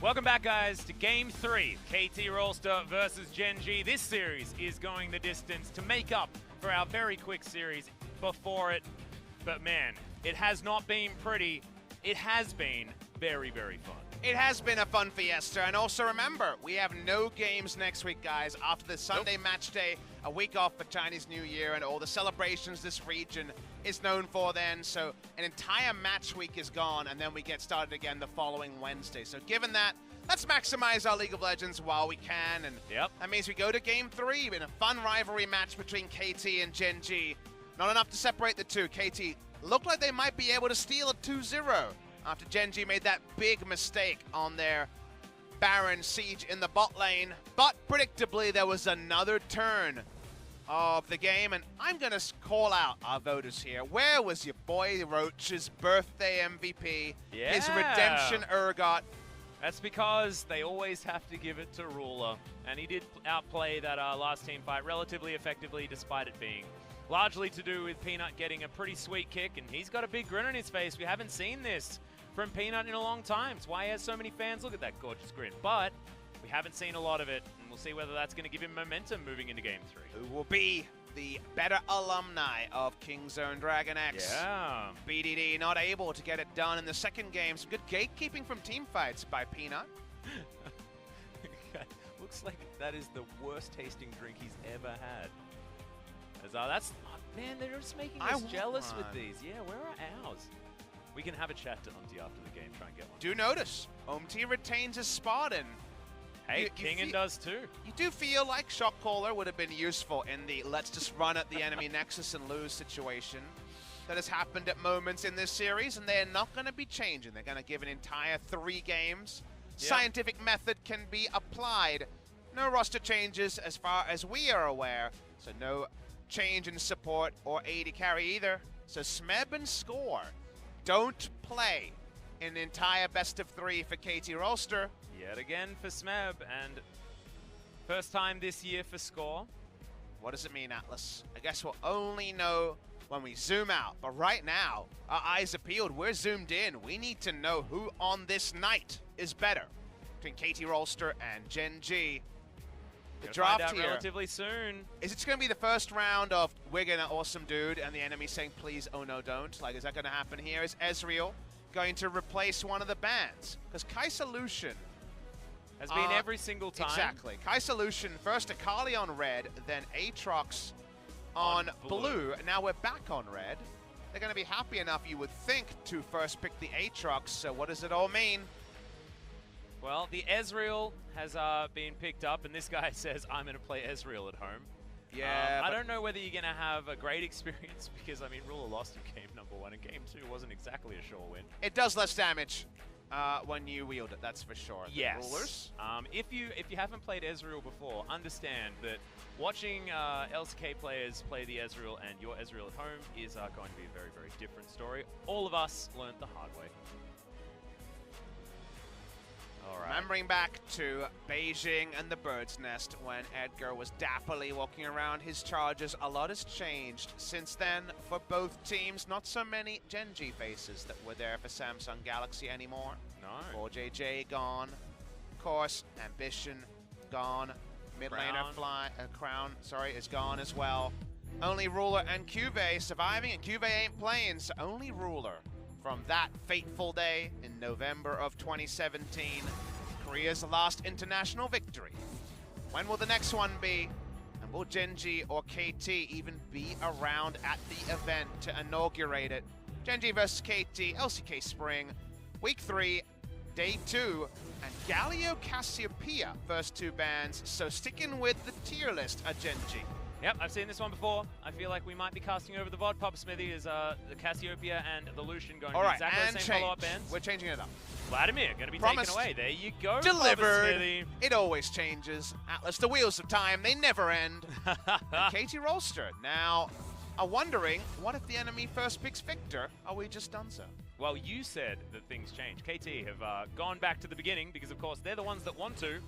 Welcome back, guys, to Game 3, KT Rolster versus Gen.G. This series is going the distance to make up for our very quick series before it. But man, it has not been pretty. It has been very, very fun. It has been a fun fiesta, and also remember, we have no games next week, guys, after the Sunday match day, a week off for Chinese New Year, and all the celebrations this region is known for then, so an entire match week is gone, and then we get started again the following Wednesday. So given that, let's maximize our League of Legends while we can, and that means we go to Game 3 in a fun rivalry match between KT and Gen.G. Not enough to separate the two. KT looked like they might be able to steal a 2-0. After Gen.G made that big mistake on their Baron siege in the bot lane. But predictably, there was another turn of the game, and I'm going to call out our voters here. Where was your boy Roach's birthday MVP, his redemption ergot? That's because they always have to give it to Ruler, and he did outplay that last team fight relatively effectively, despite it being largely to do with Peanut getting a pretty sweet kick, and he's got a big grin on his face. We haven't seen this from Peanut in a long time. It's why he has so many fans. Look at that gorgeous grin. But we haven't seen a lot of it, and we'll see whether that's going to give him momentum moving into Game 3. Who will be the better alumni of Kingzone Dragon X? Yeah. BDD not able to get it done in the second game. Some good gatekeeping from Teamfights by Peanut. Looks like that is the worst tasting drink he's ever had. That's man, they're just making us jealous with these. Yeah, where are ours? We can have a chat to Umti after the game, try and get one. Do notice, Umti retains his spot, and hey, Kingen does too. You do feel like Shock Caller would have been useful in the let's just run at the enemy Nexus and lose situation that has happened at moments in this series, and they're not going to be changing. They're going to give an entire 3 games. Scientific method can be applied. No roster changes as far as we are aware, so no change in support or AD carry either. So Smeb and Score don't play in the entire best of 3 for KT Rolster. Yet again for Smeb, and first time this year for Score. What does it mean, Atlas? I guess we'll only know when we zoom out. But right now, our eyes are peeled. We're zoomed in. We need to know who on this night is better between KT Rolster and Gen.G. The draft here relatively soon. Is it going to be the first round of we're going to awesome dude and the enemy saying please, oh no, don't? Like, is that going to happen here? Is Ezreal going to replace one of the bans? Because Kaisa-Lucian has been every single time. Exactly. Kaisa-Lucian first Akali on red, then Aatrox on blue. Now we're back on red. They're going to be happy enough, you would think, to first pick the Aatrox. So what does it all mean? Well, the Ezreal has been picked up, and this guy says, I'm going to play Ezreal at home. Yeah, I don't know whether you're going to have a great experience, because, I mean, Ruler lost in Game 1, and Game 2 wasn't exactly a sure win. It does less damage when you wield it, that's for sure. Yes. Rulers. If you haven't played Ezreal before, understand that watching LCK players play the Ezreal and your Ezreal at home is going to be a very, very different story. All of us learned the hard way. Remembering back to Beijing and the Bird's Nest when Edgar was dapperly walking around his charges, a lot has changed since then for both teams. Not so many Gen.G faces that were there for Samsung Galaxy anymore. No. 4JJ gone. Of course, Ambition gone. Mid laner Crown is gone as well. Only Ruler and Cuvee surviving, and Cuvee ain't playing, so only Ruler. From that fateful day in November of 2017, Korea's last international victory. When will the next one be? And will Gen.G or KT even be around at the event to inaugurate it? Gen.G versus KT, LCK Spring, Week 3, Day 2, and Galio Cassiopeia, first 2 bans, so sticking with the tier list at Gen.G. Yep, I've seen this one before. I feel like we might be casting over the VOD. Papa Smithy is the Cassiopeia and the Lucian going to be exactly the same follow-up bans. We're changing it up. Vladimir going to be taken away. There you go, delivered. Papa Smithy. It always changes. Atlas, the wheels of time, they never end. And KT Rolster now are wondering, what if the enemy first picks Victor? Are we just done so? Well, you said that things change. KT have gone back to the beginning because, of course, they're the ones that want to.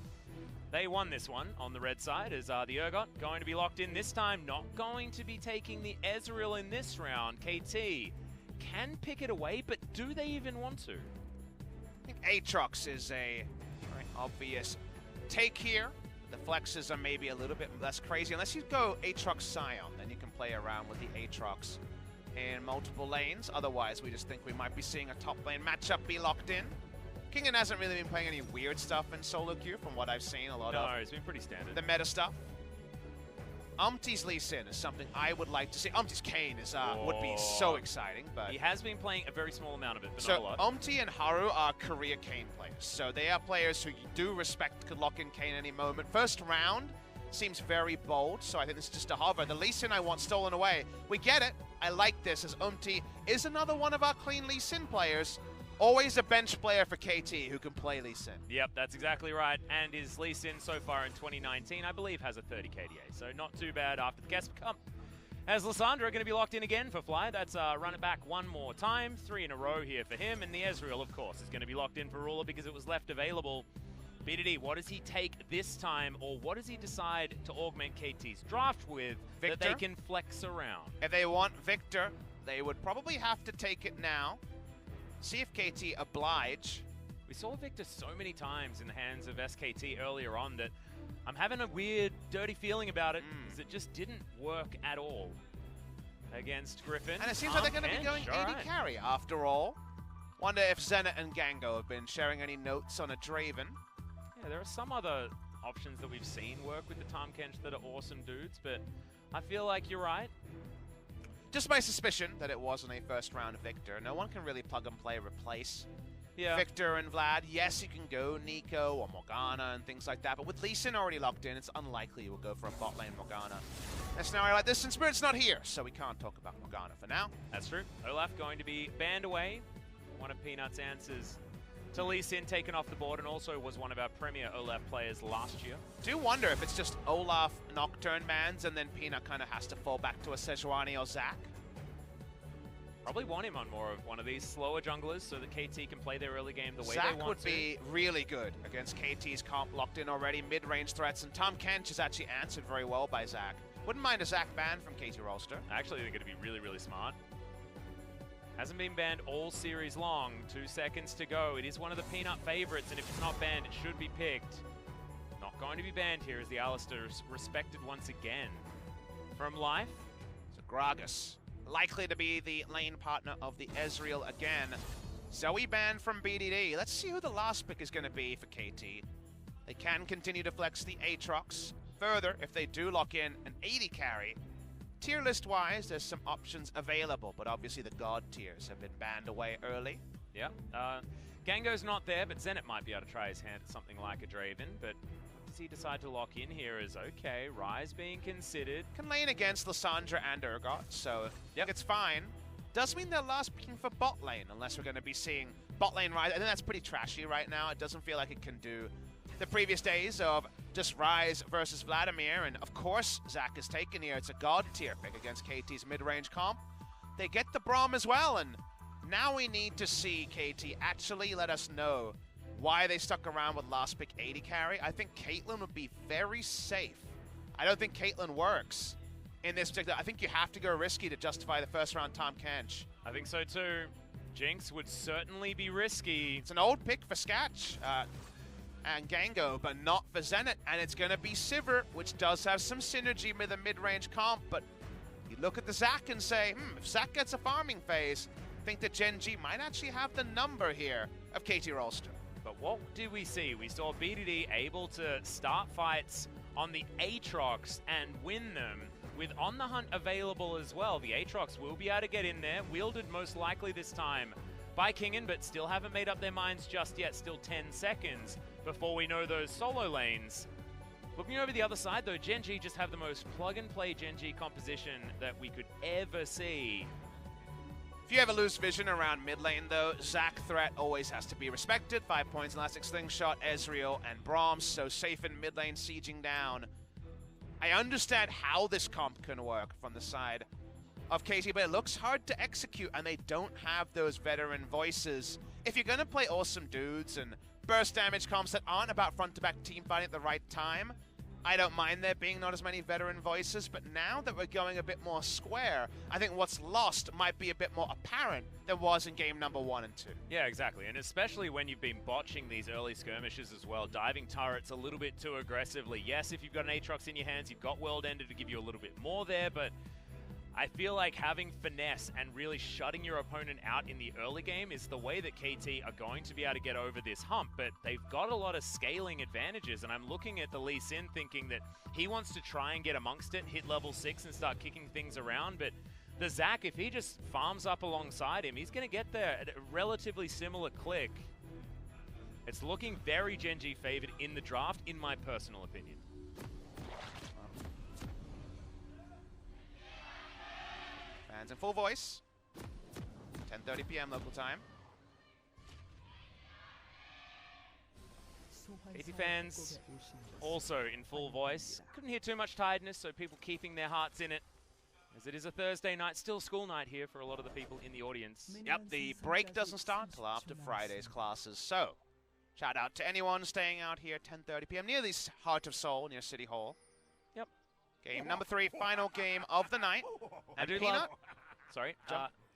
They won this one on the red side as the Urgot going to be locked in this time. Not going to be taking the Ezreal in this round. KT can pick it away, but do they even want to? I think Aatrox is a obvious take here. The flexes are maybe a little bit less crazy. Unless you go Aatrox Scion, then you can play around with the Aatrox in multiple lanes. Otherwise, we just think we might be seeing a top lane matchup be locked in. Kingen hasn't really been playing any weird stuff in solo queue from what I've seen. A lot of it's been pretty standard. The meta stuff. Umti's Lee Sin is something I would like to see. Umti's Kayn is would be so exciting, but he has been playing a very small amount of it, but so not a lot. Umti and Haru are career Kayn players, so they are players who you do respect could lock in Kayn any moment. First round seems very bold, so I think this is just a hover. The Lee Sin I want stolen away. We get it. I like this, as Umti is another one of our clean Lee Sin players. Always a bench player for KT who can play Lee Sin. Yep, that's exactly right. And his Lee Sin so far in 2019, I believe, has a 30 KDA. So not too bad after the guest comp. As Lissandra going to be locked in again for Fly. That's run it back one more time. 3 in a row here for him. And the Ezreal, of course, is going to be locked in for Ruler because it was left available. BDD, what does he take this time, or what does he decide to augment KT's draft with Victor? that they can flex around? If they want Victor, they would probably have to take it now. See if KT oblige. We saw Victor so many times in the hands of SKT earlier on that I'm having a weird, dirty feeling about it because it just didn't work at all against Griffin. And it seems like they're going to be going AD carry after all. Wonder if Zenit and Gango have been sharing any notes on a Draven. Yeah, there are some other options that we've seen work with the Tahm Kench that are awesome dudes, but I feel like you're right. Just my suspicion that it wasn't a first round Victor. No one can really plug and play replace Victor and Vlad. Yes, you can go Nico or Morgana and things like that, but with Lee Sin already locked in, it's unlikely you will go for a bot lane Morgana. A scenario like this, and Spirit's not here, so we can't talk about Morgana for now. That's true. Olaf going to be banned away. One of Peanut's answers to Lee Sin taken off the board, and also was one of our premier Olaf players last year. Do wonder if it's just Olaf Nocturne bans and then Peanut kind of has to fall back to a Sejuani or Zac. Probably want him on more of one of these slower junglers so that KT can play their early game the way they want to. Zac would be really good against KT's comp, locked in already, mid-range threats, and Tahm Kench is actually answered very well by Zac. Wouldn't mind a Zac ban from KT Rolster. Actually, they're going to be really, really smart. Hasn't been banned all series long. 2 seconds to go. It is one of the Peanut favorites, and if it's not banned, it should be picked. Not going to be banned here as the Alistar is respected once again. From Life. So Gragas, likely to be the lane partner of the Ezreal again. Zoe banned from BDD. Let's see who the last pick is going to be for KT. They can continue to flex the Aatrox. Further, if they do lock in an 80 carry, tier list wise, there's some options available, but obviously the God tiers have been banned away early. Yeah. Gango's not there, but Zenit might be able to try his hand at something like a Draven, but does he decide to lock in here is okay. Ryze being considered. Can lane against Lissandra and Urgot, so it's fine. Does mean they're last picking for bot lane, unless we're going to be seeing bot lane Ryze. I think that's pretty trashy right now. It doesn't feel like it can do the previous days of just Ryze versus Vladimir, and of course Zac is taken here. It's a God tier pick against KT's mid-range comp. They get the Braum as well, and now we need to see KT actually let us know why they stuck around with last pick 80 carry. I think Caitlyn would be very safe. I don't think Caitlyn works in this particular. I think you have to go risky to justify the first round Tahm Kench. I think so too. Jinx would certainly be risky. It's an old pick for Sketch and Gango, but not for Zenit, and it's going to be Sivir, which does have some synergy with a mid-range comp, but you look at the Zac and say, if Zac gets a farming phase, I think that Gen.G might actually have the number here of KT Rolster. But what did we see? We saw BDD able to start fights on the Aatrox and win them with On the Hunt available as well. The Aatrox will be able to get in there, wielded most likely this time by Kingen, but still haven't made up their minds just yet. Still 10 seconds before we know those solo lanes. Looking over the other side though, Gen.G just have the most plug-and-play Gen.G composition that we could ever see. If you ever lose vision around mid lane though, Zac threat always has to be respected. 5 points, Elastic Slingshot, Ezreal, and Braum, so safe in mid lane, sieging down. I understand how this comp can work from the side of KT, but it looks hard to execute, and they don't have those veteran voices. If you're going to play awesome dudes and burst damage comps that aren't about front-to-back team fighting at the right time, I don't mind there being not as many veteran voices, but now that we're going a bit more square, I think what's lost might be a bit more apparent than was in game number 1 and 2. Yeah, exactly, and especially when you've been botching these early skirmishes as well, diving turrets a little bit too aggressively. Yes, if you've got an Aatrox in your hands, you've got World Ender to give you a little bit more there, but I feel like having finesse and really shutting your opponent out in the early game is the way that KT are going to be able to get over this hump, but they've got a lot of scaling advantages, and I'm looking at the Lee Sin thinking that he wants to try and get amongst it, hit level 6 and start kicking things around, but the Zac, if he just farms up alongside him, he's going to get there at a relatively similar click. It's looking very Gen.G favored in the draft, in my personal opinion. Fans in full voice. 10:30 p.m. local time. KT fans also in full voice. Couldn't hear too much tiredness, so people keeping their hearts in it. As it is a Thursday night, still school night here for a lot of the people in the audience. Yep, the break doesn't start until after Friday's classes, so shout out to anyone staying out here 10:30 p.m. near the Heart of Seoul, near City Hall. Yep. Game number 3, final game of the night. I do Peanut? love... Sorry,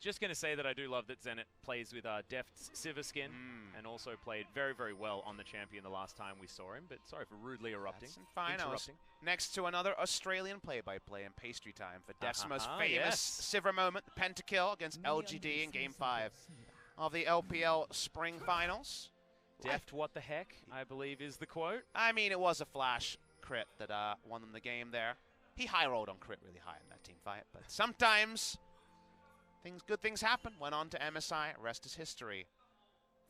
just going to say that I do love that Zenit plays with Deft's Sivir skin, and also played very, very well on the champion the last time we saw him, but sorry for rudely erupting. That's fine. I was next to another Australian play-by-play in pastry time for Deft's most famous Sivir moment, the pentakill against LGD in Game 5 of the LPL Spring Finals. Deft, what the heck, I believe is the quote. I mean, it was a flash crit that won them the game there. He high-rolled on crit really high in that team fight, but sometimes good things happen. Went on to MSI, rest is history.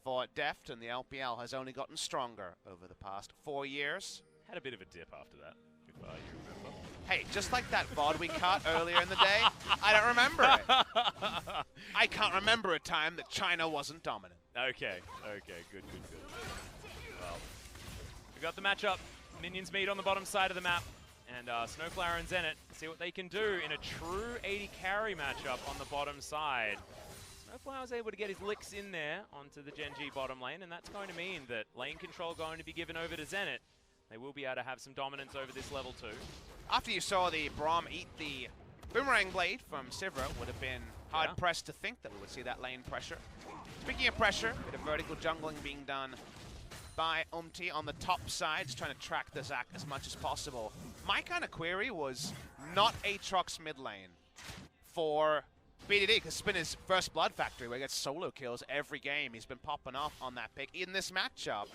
For Deft, and the LPL has only gotten stronger over the past 4 years. Had a bit of a dip after that, if you remember. Hey, just like that VOD we cut earlier in the day, I don't remember it. I can't remember a time that China wasn't dominant. Okay, good. Well, we got the matchup. Minions meet on the bottom side of the map. And Snowflower and Zenit see what they can do in a true 80 carry matchup on the bottom side. Snowflower was able to get his licks in there onto the Gen.G bottom lane, and that's going to mean that lane control going to be given over to Zenit. They will be able to have some dominance over this level 2. After you saw the Braum eat the Boomerang Blade from Sivir, would have been hard-pressed to think that we would see that lane pressure. Speaking of pressure, a bit of vertical jungling being done by on the top side, just trying to track the Zac as much as possible. My kind of query was not Aatrox mid lane for BDD, because it's been his first Blood Factory where he gets solo kills every game. He's been popping off on that pick in this matchup.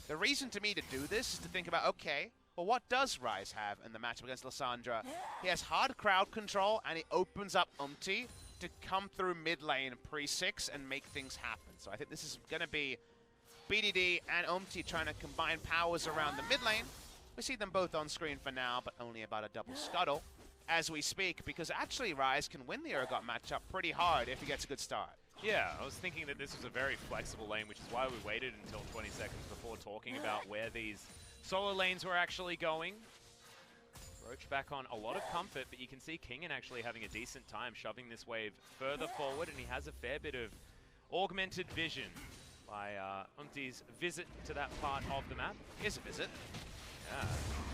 The reason to me to do this is to think about, okay, well, what does Ryze have in the matchup against Lissandra? He has hard crowd control, and he opens up to come through mid lane pre-6 and make things happen. So I think this is going to be BDD and trying to combine powers around the mid lane. We see them both on screen for now, but only about a double scuttle as we speak, because actually Ryze can win the Urgot matchup pretty hard if he gets a good start. Yeah, I was thinking that this was a very flexible lane, which is why we waited until 20 seconds before talking about where these solo lanes were actually going. Roach back on a lot of comfort, but you can see Kingen actually having a decent time shoving this wave further forward, and he has a fair bit of augmented vision by Umti's visit to that part of the map. Here's a visit. Yeah,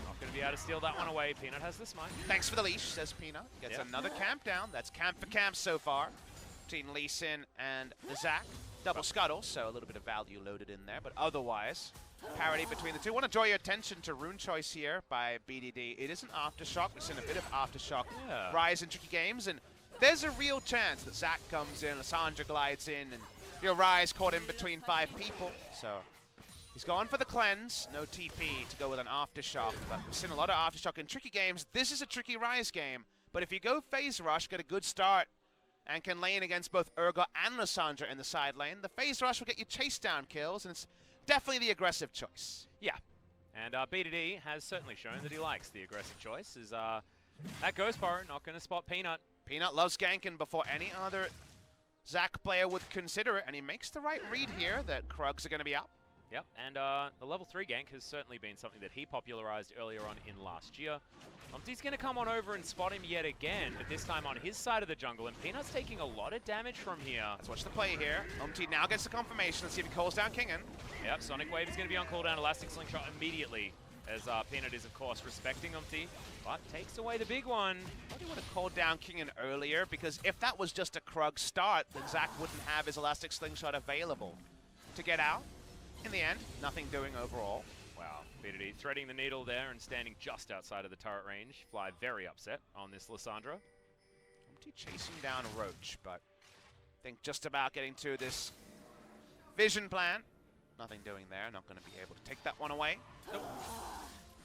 not going to be able to steal that one away. Peanut has the smite. Thanks for the leash, says Peanut. Gets another camp down. That's camp for camp so far. Between Lee Sin and the Zac. Double scuttle, so a little bit of value loaded in there, but otherwise, parity between the two. Want to draw your attention to Rune Choice here by BDD. It is an Aftershock. We've seen a bit of Aftershock rise in tricky games, and there's a real chance that Zac comes in, Lissandra glides in, and Ryze caught in between 5 people. So he's going for the cleanse. No TP to go with an Aftershock, but we've seen a lot of Aftershock in tricky games. This is a tricky Ryze game, but if you go phase rush, get a good start, and can lane against both Urgot and Lissandra in the side lane, the phase rush will get you chase down kills, and it's definitely the aggressive choice. Yeah, and BDD has certainly shown that he likes the aggressive choice. Is that Ghost Power not going to spot Peanut? Peanut loves ganking before any other Zac player would consider it, and he makes the right read here that Krugs are going to be up. Yep, and the level 3 gank has certainly been something that he popularized earlier on in last year. Umti's going to come on over and spot him yet again, but this time on his side of the jungle, and Peanut's taking a lot of damage from here. Let's watch the play here. Umti now gets the confirmation. Let's see if he calls down Kingen. Yep, Sonic Wave is going to be on cooldown. Elastic Slingshot immediately. as Peanut is, of course, respecting Umti, but takes away the big one. I thought he would have called down Kingen earlier, because if that was just a Krug start, then Zach wouldn't have his Elastic Slingshot available to get out. In the end, nothing doing overall. Wow, VODs threading the needle there and standing just outside of the turret range. Fly very upset on this Lissandra. Umti chasing down Roach, but I think just about getting to this vision plan. Nothing doing there, not going to be able to take that one away. Nope.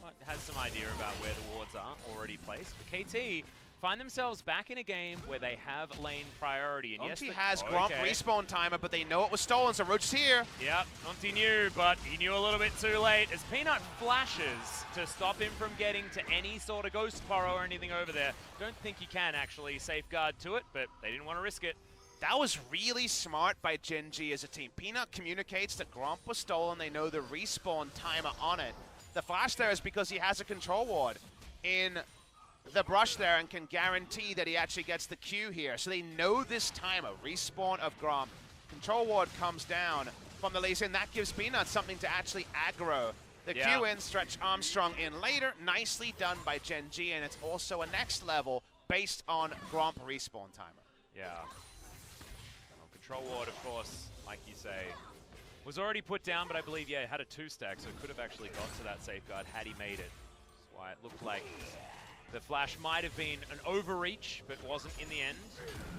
Well, has some idea about where the wards are already placed. But KT find themselves back in a game where they have lane priority. And Umti has Gromp respawn timer, but they know it was stolen, so Roach is here. Yep, Umti knew, but he knew a little bit too late as Peanut flashes to stop him from getting to any sort of ghost burrow or anything over there. Don't think he can actually safeguard to it, but they didn't want to risk it. That was really smart by Gen.G as a team. Peanut communicates that Gromp was stolen. They know the respawn timer on it. The flash there is because he has a control ward in the brush there and can guarantee that he actually gets the Q here. So they know this timer, respawn of Gromp. Control ward comes down from the Lee Sin. That gives Peanut something to actually aggro. The Q in, stretch Armstrong in later. Nicely done by Gen.G, and it's also a next level based on Gromp respawn timer. Yeah. Control ward, of course, like you say, was already put down, but I believe, yeah, it had a 2-stack, so it could have actually got to that safeguard had he made it. That's why it looked like the flash might have been an overreach, but wasn't in the end.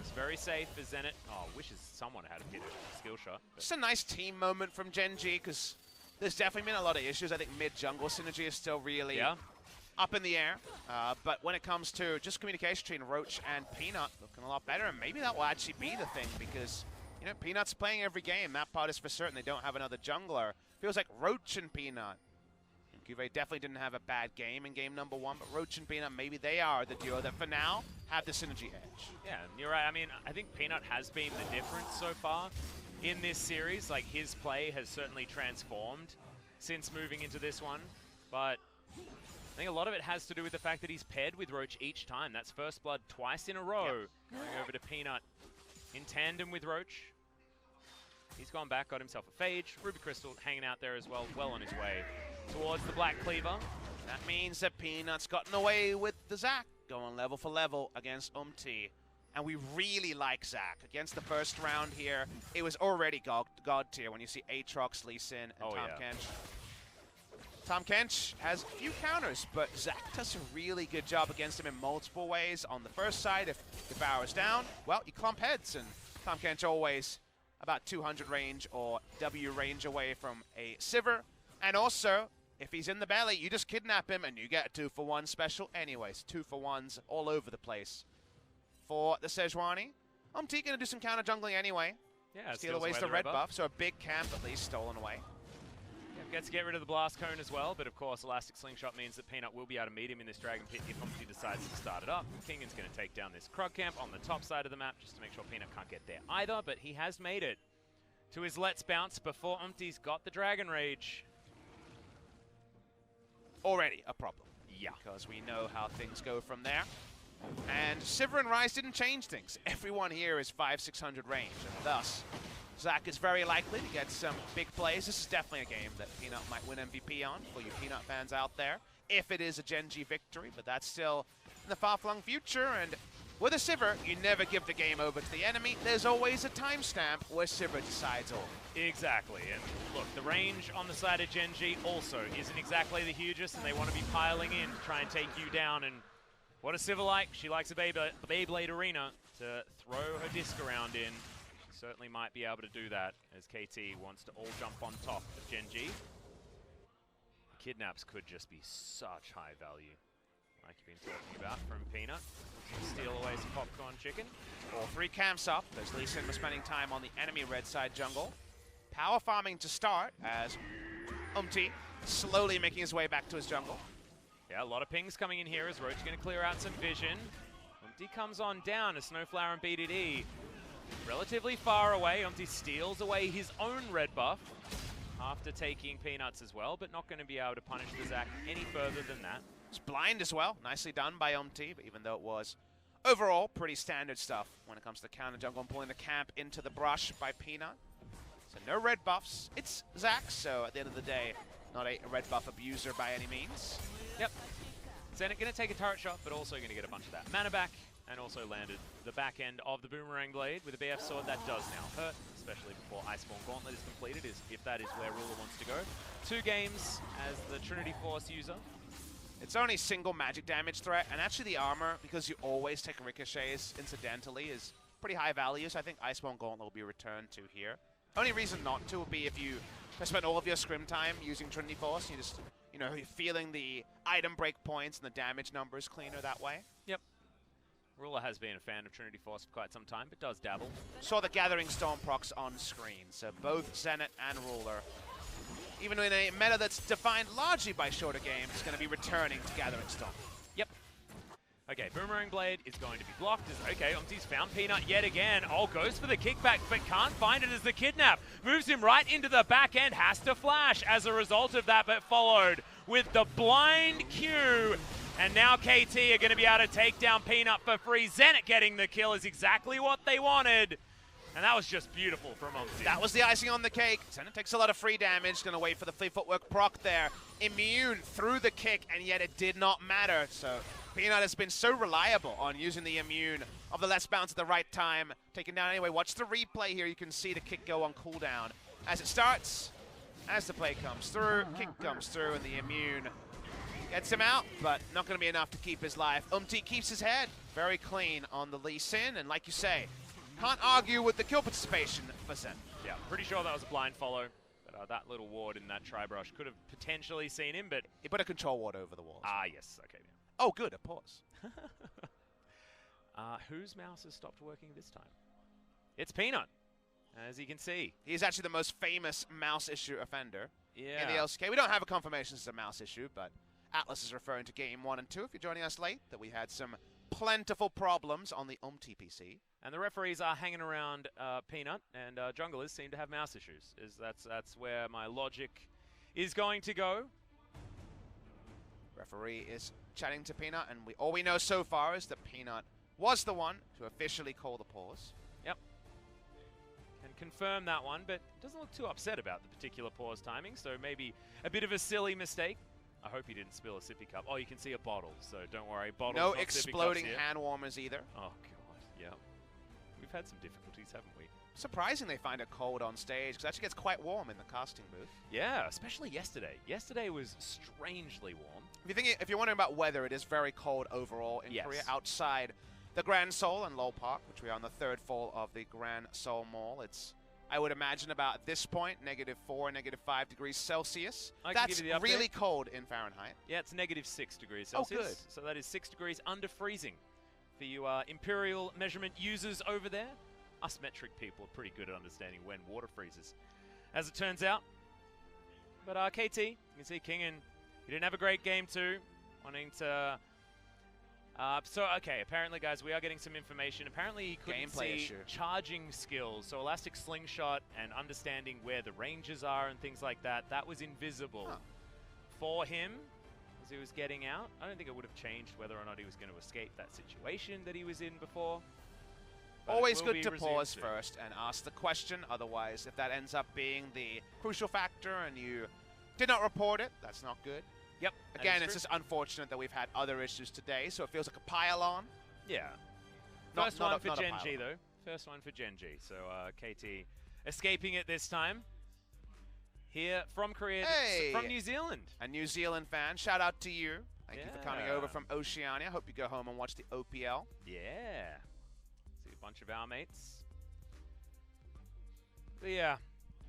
It's very safe for Zenit. Oh, wishes someone had hit a skill shot. Just a nice team moment from Gen.G, because there's definitely been a lot of issues. I think mid-jungle synergy is still really up in the air. But when it comes to just communication between Roach and Peanut, looking a lot better, and maybe that will actually be the thing, because you know, Peanut's playing every game. That part is for certain. They don't have another jungler. Feels like Roach and Peanut. Cuvée definitely didn't have a bad game in game number 1, but Roach and Peanut, maybe they are the duo that for now have the synergy edge. Yeah, and you're right. I mean, I think Peanut has been the difference so far in this series. Like, his play has certainly transformed since moving into this one. But I think a lot of it has to do with the fact that he's paired with Roach each time. That's first blood twice in a row. Going over to Peanut in tandem with Roach. He's gone back, got himself a Phage. Ruby Crystal hanging out there as well, well on his way towards the Black Cleaver. That means that Peanut's gotten away with the Zac, going level for level against Umti. And we really like Zac. Against the first round here, it was already God tier when you see Aatrox, Lee Sin, and Tahm Kench. Tahm Kench has a few counters, but Zac does a really good job against him in multiple ways. On the first side, if the barrow is down, well, you clump heads, and Tahm Kench always about 200 range or W range away from a Sivir. And also, if he's in the belly, you just kidnap him and you get a 2-for-1 special anyways. 2-for-1s all over the place for the Sejuani. Umti gonna do some counter jungling anyway. Yeah, steal away the red buff, so a big camp at least stolen away. Yeah, gets to get rid of the blast cone as well, but of course Elastic Slingshot means that Peanut will be able to meet him in this Dragon Pit if Umti decides to start it up. Kingan's gonna take down this Krug camp on the top side of the map just to make sure Peanut can't get there either, but he has made it to his Let's Bounce before Umti's got the Dragon Rage. Already a problem. Yeah. Because we know how things go from there. And Sivir and Ryze didn't change things. Everyone here is 500-600 range, and thus Zac is very likely to get some big plays. This is definitely a game that Peanut might win MVP on for you Peanut fans out there, if it is a Gen.G victory, but that's still in the far-flung future. And with a Sivir, you never give the game over to the enemy. There's always a timestamp where Sivir decides all. Exactly, and look, the range on the side of Gen.G also isn't exactly the hugest, and they want to be piling in to try and take you down. And what does Sivir like? She likes a Beyblade arena to throw her disc around in. She certainly might be able to do that, as KT wants to all jump on top of Gen.G. Kidnaps could just be such high value, like you've been talking about from Peanut. Steal away some popcorn chicken. All 3 camps up as Lee Sin was spending time on the enemy red side jungle. Power farming to start as Umti slowly making his way back to his jungle. Yeah, a lot of pings coming in here as Roach going to clear out some vision. Umti comes on down as Snowflower and BDD relatively far away. Umti steals away his own red buff after taking Peanuts as well, but not going to be able to punish the Zac any further than that. It's blind as well. Nicely done by Umti, but even though it was overall pretty standard stuff when it comes to counter jungle and pulling the camp into the brush by Peanut. So no red buffs. It's Zac, so at the end of the day, not a red buff abuser by any means. Yep. Zenit going to take a turret shot, but also going to get a bunch of that mana back, and also landed the back end of the Boomerang Blade with a BF Sword. That does now hurt, especially before Iceborne Gauntlet is completed, if that is where Ruler wants to go. 2 games as the Trinity Force user. It's only single magic damage threat, and actually the armor, because you always take ricochets incidentally, is pretty high value, so I think Iceborne Gauntlet will be returned to here. Only reason not to would be if you spend all of your scrim time using Trinity Force, you just, you know, you're feeling the item break points and the damage numbers cleaner that way. Yep. Ruler has been a fan of Trinity Force for quite some time, but does dabble. Saw the Gathering Storm procs on screen, so both Zenit and Ruler, even in a meta that's defined largely by shorter games, is going to be returning to Gathering Storm. Yep. Okay, Boomerang Blade is going to be blocked. Okay, Umti's found Peanut yet again. Oh, goes for the kickback, but can't find it as the kidnap. Moves him right into the back end, has to flash as a result of that, but followed with the blind Q. And now KT are going to be able to take down Peanut for free. Zenit getting the kill is exactly what they wanted. And that was just beautiful from Umti. That was the icing on the cake. Zenit takes a lot of free damage. Going to wait for the fleet footwork proc there. Immune through the kick, and yet it did not matter. So Peanut has been so reliable on using the immune of the Let's Bounce at the right time. Taken down anyway. Watch the replay here. You can see the kick go on cooldown. As it starts, as the play comes through, kick comes through, and the immune gets him out, but not going to be enough to keep his life. Umti keeps his head very clean on the Lee Sin, and like you say, can't argue with the kill participation for Zen. Yeah, pretty sure that was a blind follow. But that little ward in that tri-brush could have potentially seen him, but... He put a control ward over the wall. Ah, yes. Okay. Oh, good. A pause. Whose mouse has stopped working this time? It's Peanut, as you can see. He's actually the most famous mouse issue offender in the Yeah. LCK. We don't have a confirmation it's a mouse issue, but Atlas is referring to game 1 and 2. If you're joining us late, that we had some plentiful problems on the Umti PC. And the referees are hanging around Peanut, and junglers seem to have mouse issues. That's where my logic is going to go. Referee is chatting to Peanut, and all we know so far is that Peanut was the one to officially call the pause. Yep. Can confirm that one, but doesn't look too upset about the particular pause timing, so maybe a bit of a silly mistake. I hope he didn't spill a sippy cup. Oh, you can see a bottle, so don't worry. Bottles, no not exploding sippy cups hand warmers either. Oh, God, yeah. We've had some difficulties, haven't we? Surprising they find it cold on stage, because it actually gets quite warm in the casting booth. Yeah, especially yesterday. Yesterday was strangely warm. If you're wondering about weather, it is very cold overall in Korea, outside the Grand Seoul and Lowell Park, which we are on the 3rd floor of the Grand Seoul Mall. It's, I would imagine, about at this point, -4, -5 degrees Celsius. That's really cold in Fahrenheit. Yeah, it's -6 degrees Celsius. Oh, good. So that is 6 degrees under freezing. For you imperial measurement users over there, us metric people are pretty good at understanding when water freezes, as it turns out. But KT, you can see Kingen, he didn't have a great game too, wanting to... okay, apparently, guys, we are getting some information. Apparently, he couldn't see charging skills, so elastic slingshot and understanding where the ranges are and things like that, that was invisible for him as he was getting out. I don't think it would have changed whether or not he was going to escape that situation that he was in before. Always good to pause first and ask the question. Otherwise, if that ends up being the crucial factor and you did not report it, that's not good. Yep. Again, it's just unfortunate that we've had other issues today, so it feels like a pile-on. Yeah. First one for Gen.G, though. First one for Gen.G. So KT escaping it this time. Here from Korea, from New Zealand. A New Zealand fan. Shout out to you. Thank you for coming over from Oceania. Hope you go home and watch the OPL. Yeah. See a bunch of our mates. But yeah.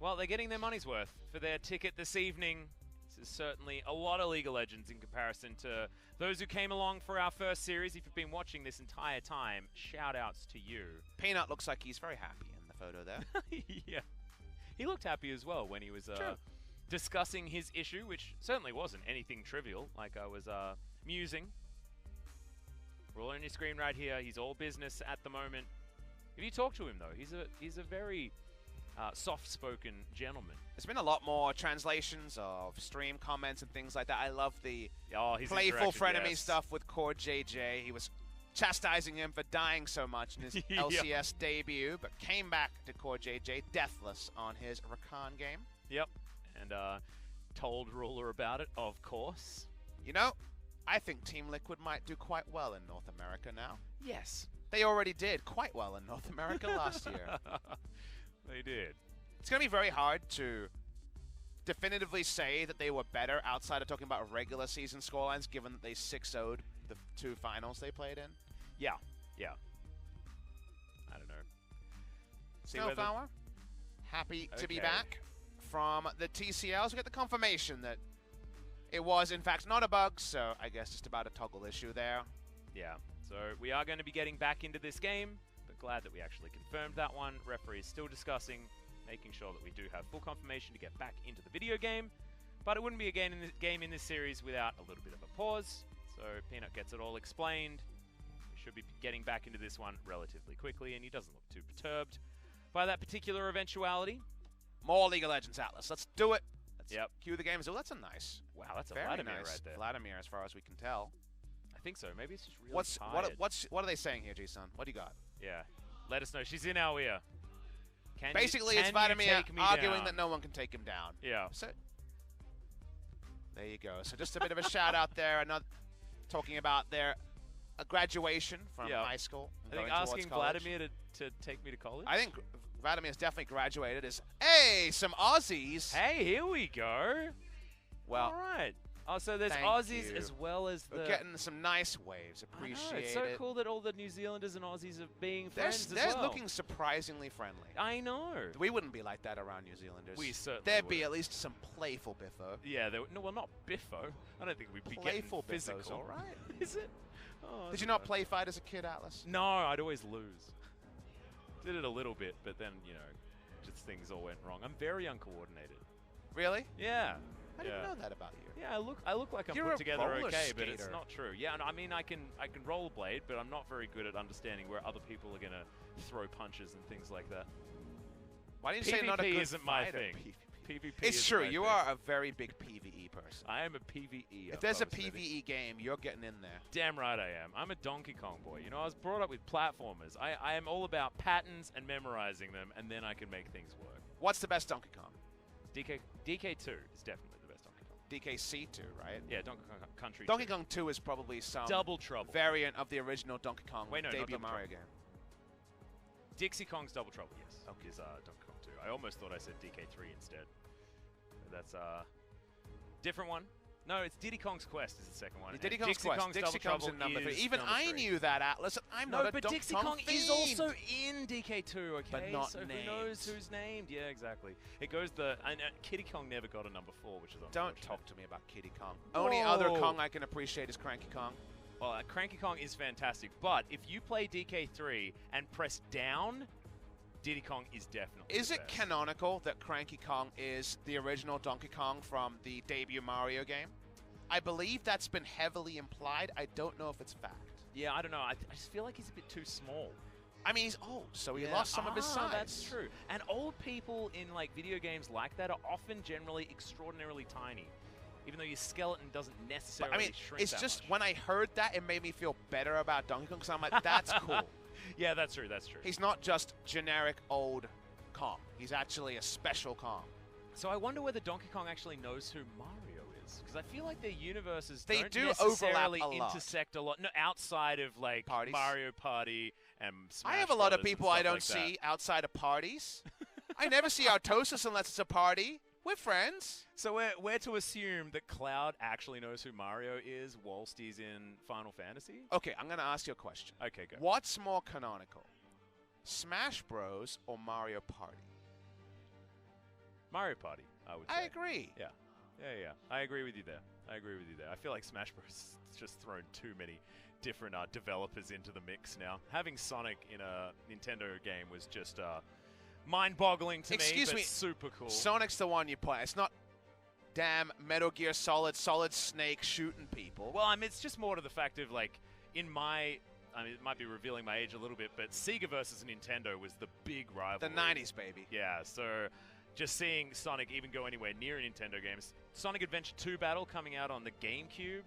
Well, they're getting their money's worth for their ticket this evening. This is certainly a lot of League of Legends in comparison to those who came along for our first series. If you've been watching this entire time, shout outs to you. Peanut looks like he's very happy in the photo there. Yeah. He looked happy as well when he was discussing his issue, which certainly wasn't anything trivial, like I was musing. Ruler on your screen right here. He's all business at the moment. If you talk to him, though, he's a very soft-spoken gentleman. There's been a lot more translations of stream comments and things like that. I love the his playful frenemy stuff with Core JJ. He was chastising him for dying so much in his LCS debut, but came back to Core JJ deathless on his Rakan game. Yep, and told Ruler about it, of course. You know, I think Team Liquid might do quite well in North America now. Yes. They already did quite well in North America last year. They did. It's going to be very hard to definitively say that they were better outside of talking about regular season scorelines, given that they 6-0'd the 2 finals they played in. Yeah, yeah. I don't know. Snowflower, happy to be back from the TCLs. We get the confirmation that it was, in fact, not a bug, so I guess just about a toggle issue there. Yeah, so we are going to be getting back into this game, but glad that we actually confirmed that one. Referee is still discussing, making sure that we do have full confirmation to get back into the video game, but it wouldn't be a game in this series without a little bit of a pause. So Peanut gets it all explained. We should be getting back into this one relatively quickly, and he doesn't look too perturbed by that particular eventuality. More League of Legends, Atlas. Let's do it. Yep. Cue the games. Oh, that's a nice. Wow, that's a very Vladimir nice right there. Vladimir, as far as we can tell. I think so. Maybe it's just really tired. What are they saying here, G-Sun? What do you got? Yeah. Let us know. She's in our ear. Basically, it's Vladimir arguing that no one can take him down. Yeah. So there you go. So just a bit of a shout out there. Another talking about their graduation from high school. I think asking Vladimir to take me to college. I think Vladimir's definitely graduated. Hey, some Aussies. Hey, here we go. Well, all right. Oh, so there's Aussies as well as the... We're getting some nice waves. Appreciate it. It's so cool that all the New Zealanders and Aussies are being friends as well. They're looking surprisingly friendly. I know. We wouldn't be like that around New Zealanders. We certainly There'd would. be at least some playful biffo. Yeah, no, well, not biffo. I don't think we'd be playful getting physical. Biffos, all right. Is it? Oh, Did you not play fight as a kid, Atlas? No, I'd always lose. Did it a little bit, but then, you know, just things all went wrong. I'm very uncoordinated. Really? Yeah. I didn't know that about you. Yeah, I look like I'm put together okay, but it's not true. Yeah, and I mean I can rollerblade, but I'm not very good at understanding where other people are gonna throw punches and things like that. Why didn't you say not a good isn't my thing? PvP. It's true. You are a very big PvE person. I am a PvE. If there's a PvE game, you're getting in there. Damn right I am. I'm a Donkey Kong boy. You know, I was brought up with platformers. I am all about patterns and memorizing them, and then I can make things work. What's the best Donkey Kong? DK2 is definitely the best Donkey Kong. DKC2, right? Yeah, Donkey Kong Country. Donkey Kong 2 is probably some Double Trouble variant of the original Donkey Kong debut Mario game. Dixie Kong's Double Trouble, yes. Okay. Is Donkey Kong 2. I almost thought I said DK3 instead. That's a different one. No, it's Diddy Kong's Quest is the second one. Diddy Kong's Quest. Dixie Kong's in number 3. Even I knew that, Atlas. I'm not a Donkey Kong but Dixie Kong is also in DK2, okay? But not so named. Who knows who's named? Yeah, exactly. It goes and Kiddy Kong never got a number 4, which is unfortunate. Don't talk to me about Kiddy Kong. Only other Kong I can appreciate is Cranky Kong. Well, Cranky Kong is fantastic, but if you play DK3 and press down, Diddy Kong is definitely Is it canonical that Cranky Kong is the original Donkey Kong from the debut Mario game? I believe that's been heavily implied. I don't know if it's fact. Yeah, I don't know. I just feel like he's a bit too small. I mean, he's old, so he lost some of his size. That's true. And old people in like video games like that are often generally extraordinarily tiny, even though your skeleton doesn't necessarily shrink it's that just much. when I heard that, it made me feel better about Donkey Kong, because I'm like, that's cool. Yeah, that's true. That's true. He's not just generic old Kong. He's actually a special Kong. So I wonder whether Donkey Kong actually knows who Mario is, because I feel like their universes they don't do necessarily overlap a lot. intersect a lot. No, outside of like parties. Mario Party and Smash I have a lot of Brothers people and I stuff don't like see outside of parties. I never see Artosis unless it's a party. We're friends. So we're to assume that Cloud actually knows who Mario is whilst he's in Final Fantasy? Okay, I'm going to ask you a question. Okay, go. What's more canonical? Smash Bros. Or Mario Party? Mario Party, I would say. I agree. Yeah. Yeah. I agree with you there. I feel like Smash Bros. has just thrown too many different developers into the mix now. Having Sonic in a Nintendo game was just mind-boggling to me, but super cool. Sonic's the one you play. It's not damn Metal Gear Solid Snake shooting people. Well, I mean, it's just more to the fact of, like, it might be revealing my age a little bit, but Sega versus Nintendo was the big rivalry. The 90s, baby. Yeah, so just seeing Sonic even go anywhere near a Nintendo game. Sonic Adventure 2 Battle coming out on the GameCube.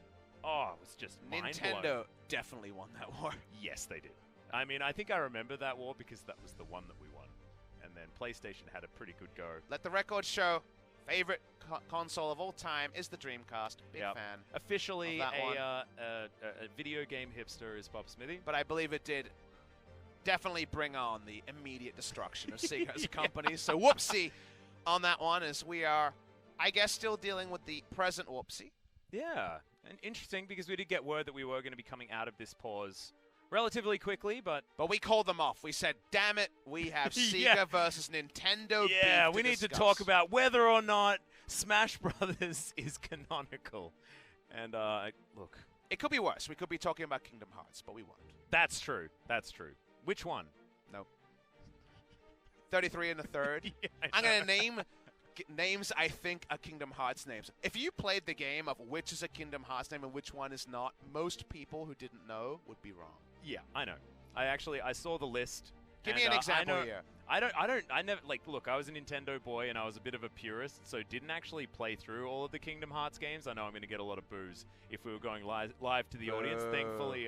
oh, it was just mind-blowing. Nintendo definitely won that war. Yes, they did. I mean, I think I remember that war because that was the one that we won. And then PlayStation had a pretty good go. Let the record show, favorite console of all time is the Dreamcast. Big fan. Officially of that one. A video game hipster is Bob Smithy. But I believe it did definitely bring on the immediate destruction of Sega as a company. So whoopsie on that one, as we are, I guess, still dealing with the present whoopsie. Yeah, and interesting because we did get word that we were going to be coming out of this pause relatively quickly, but we called them off. We said, damn it, we have Sega versus Nintendo. Yeah, beef we to need to discuss. talk about whether or not Smash Brothers is canonical. And look, it could be worse. We could be talking about Kingdom Hearts, but we won't. That's true. That's true. Which one? Nope. 33 and a third. Yeah, I'm going to name names I think are Kingdom Hearts names. If you played the game of which is a Kingdom Hearts name and which one is not, most people who didn't know would be wrong. Yeah, I know. I saw the list. Give me an example here. I never, like, look, I was a Nintendo boy and I was a bit of a purist, so didn't actually play through all of the Kingdom Hearts games. I know I'm going to get a lot of boos if we were going live to the audience. Thankfully,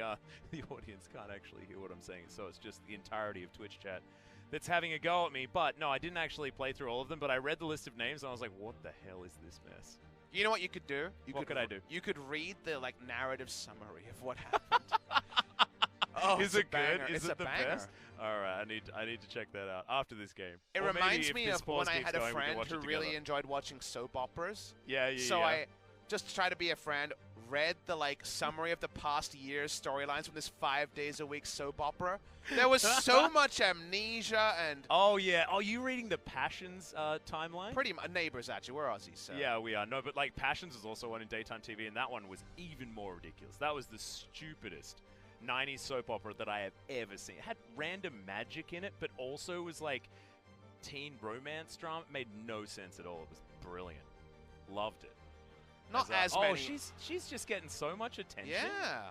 the audience can't actually hear what I'm saying, so it's just the entirety of Twitch chat that's having a go at me. But no, I didn't actually play through all of them, but I read the list of names and I was like, what the hell is this mess? You know what you could do? What could I do? You could read the narrative summary of what happened. Oh, is it good? Banger. Is it's it the banger. best? All right, I need to check that out after this game. It Or reminds maybe me if this of pause when I keeps had a going, we can friend watch who it really together. enjoyed watching soap operas. Yeah. So I just try to be a friend. Read the summary of the past year's storylines from this 5 days a week soap opera. There was so much amnesia and Oh yeah. Oh, you reading the Passions timeline? pretty much neighbors actually. We're Aussies, so Yeah, we are. No, but Passions is also one in daytime TV, and that one was even more ridiculous. That was the stupidest 90s soap opera that I have ever seen. It had random magic in it, but also was teen romance drama. It made no sense at all. It was brilliant. Loved it. not as many. Oh, she's just getting so much attention. Yeah.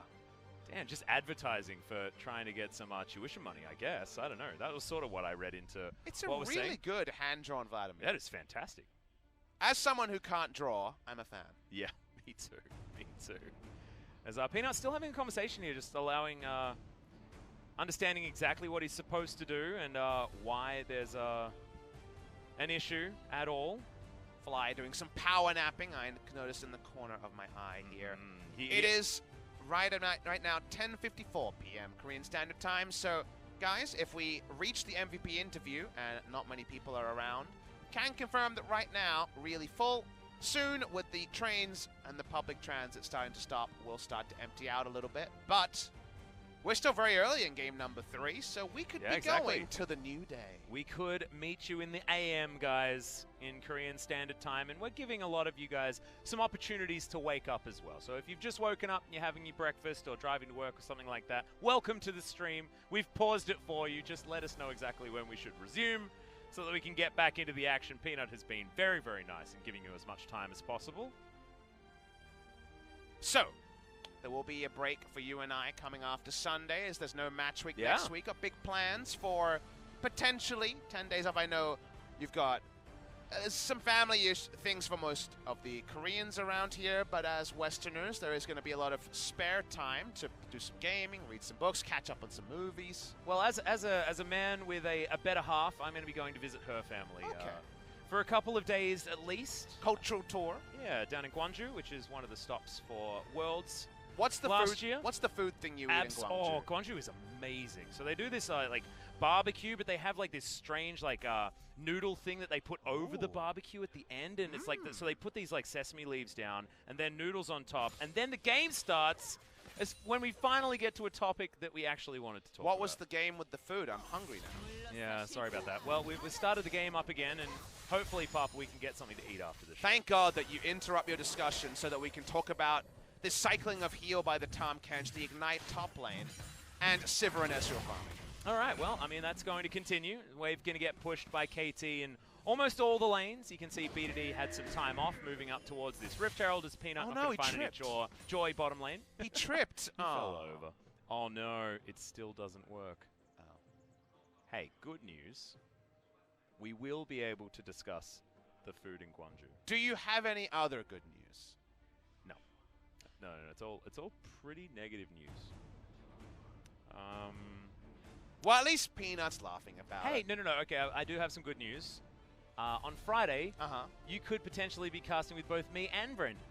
Damn, just advertising for trying to get some tuition money, I guess. I don't know. That was sort of what I read into It's a what was really saying. good hand-drawn Vladimir. That is fantastic. As someone who can't draw, I'm a fan. Yeah, me too. Me too. As Peanut's still having a conversation here, just allowing, understanding exactly what he's supposed to do and why there's an issue at all. Fly doing some power napping. I noticed in the corner of my eye here. It is right now 10:54 p.m. Korean Standard Time. So, guys, if we reach the MVP interview and not many people are around, can confirm that right now really full. Soon, with the trains and the public transit starting to stop, we'll start to empty out a little bit. But we're still very early in game number 3, so we could be going to the new day. We could meet you in the AM, guys, in Korean Standard Time, and we're giving a lot of you guys some opportunities to wake up as well. So if you've just woken up and you're having your breakfast or driving to work or something like that, welcome to the stream. We've paused it for you. Just let us know exactly when we should resume, so that we can get back into the action. Peanut has been very, very nice in giving you as much time as possible. So, there will be a break for you and I coming after Sunday, as there's no match week next week. Got big plans for potentially 10 days off. I know you've got some family-ish things for most of the Koreans around here, but as Westerners, there is going to be a lot of spare time to do some gaming, read some books, catch up on some movies. Well, as a man with a better half, I'm going to be going to visit her family for a couple of days at least. Cultural tour. Yeah, down in Gwangju, which is one of the stops for Worlds. What's the last food? year? What's the food thing you eat in Gwangju? Oh, Gwangju is amazing. So they do this barbecue, but they have this strange noodle thing that they put over the barbecue at the end, and it's so they put these sesame leaves down and then noodles on top, and then the game starts. It's when we finally get to a topic that we actually wanted to talk about. What was the game with the food? I'm hungry now. Yeah, sorry about that. Well, we started the game up again, and hopefully, Papa, we can get something to eat after this. Thank God that you interrupt your discussion so that we can talk about the cycling of heal by the Tahm Kench, the Ignite top lane, and Sivir and Ezreal farming. All right, well, I mean, that's going to continue. We're going to get pushed by KT in almost all the lanes. You can see B2D had some time off moving up towards this Rift Herald as Peanut not finding Joy bottom lane. He tripped. He fell over. Oh, no, it still doesn't work. Oh. Hey, good news. We will be able to discuss the food in Gwangju. Do you have any other good news? No. No, it's all pretty negative news. Well, at least Peanut's laughing about Hey, it. no. Okay, I do have some good news. On Friday, you could potentially be casting with both me and Brendan.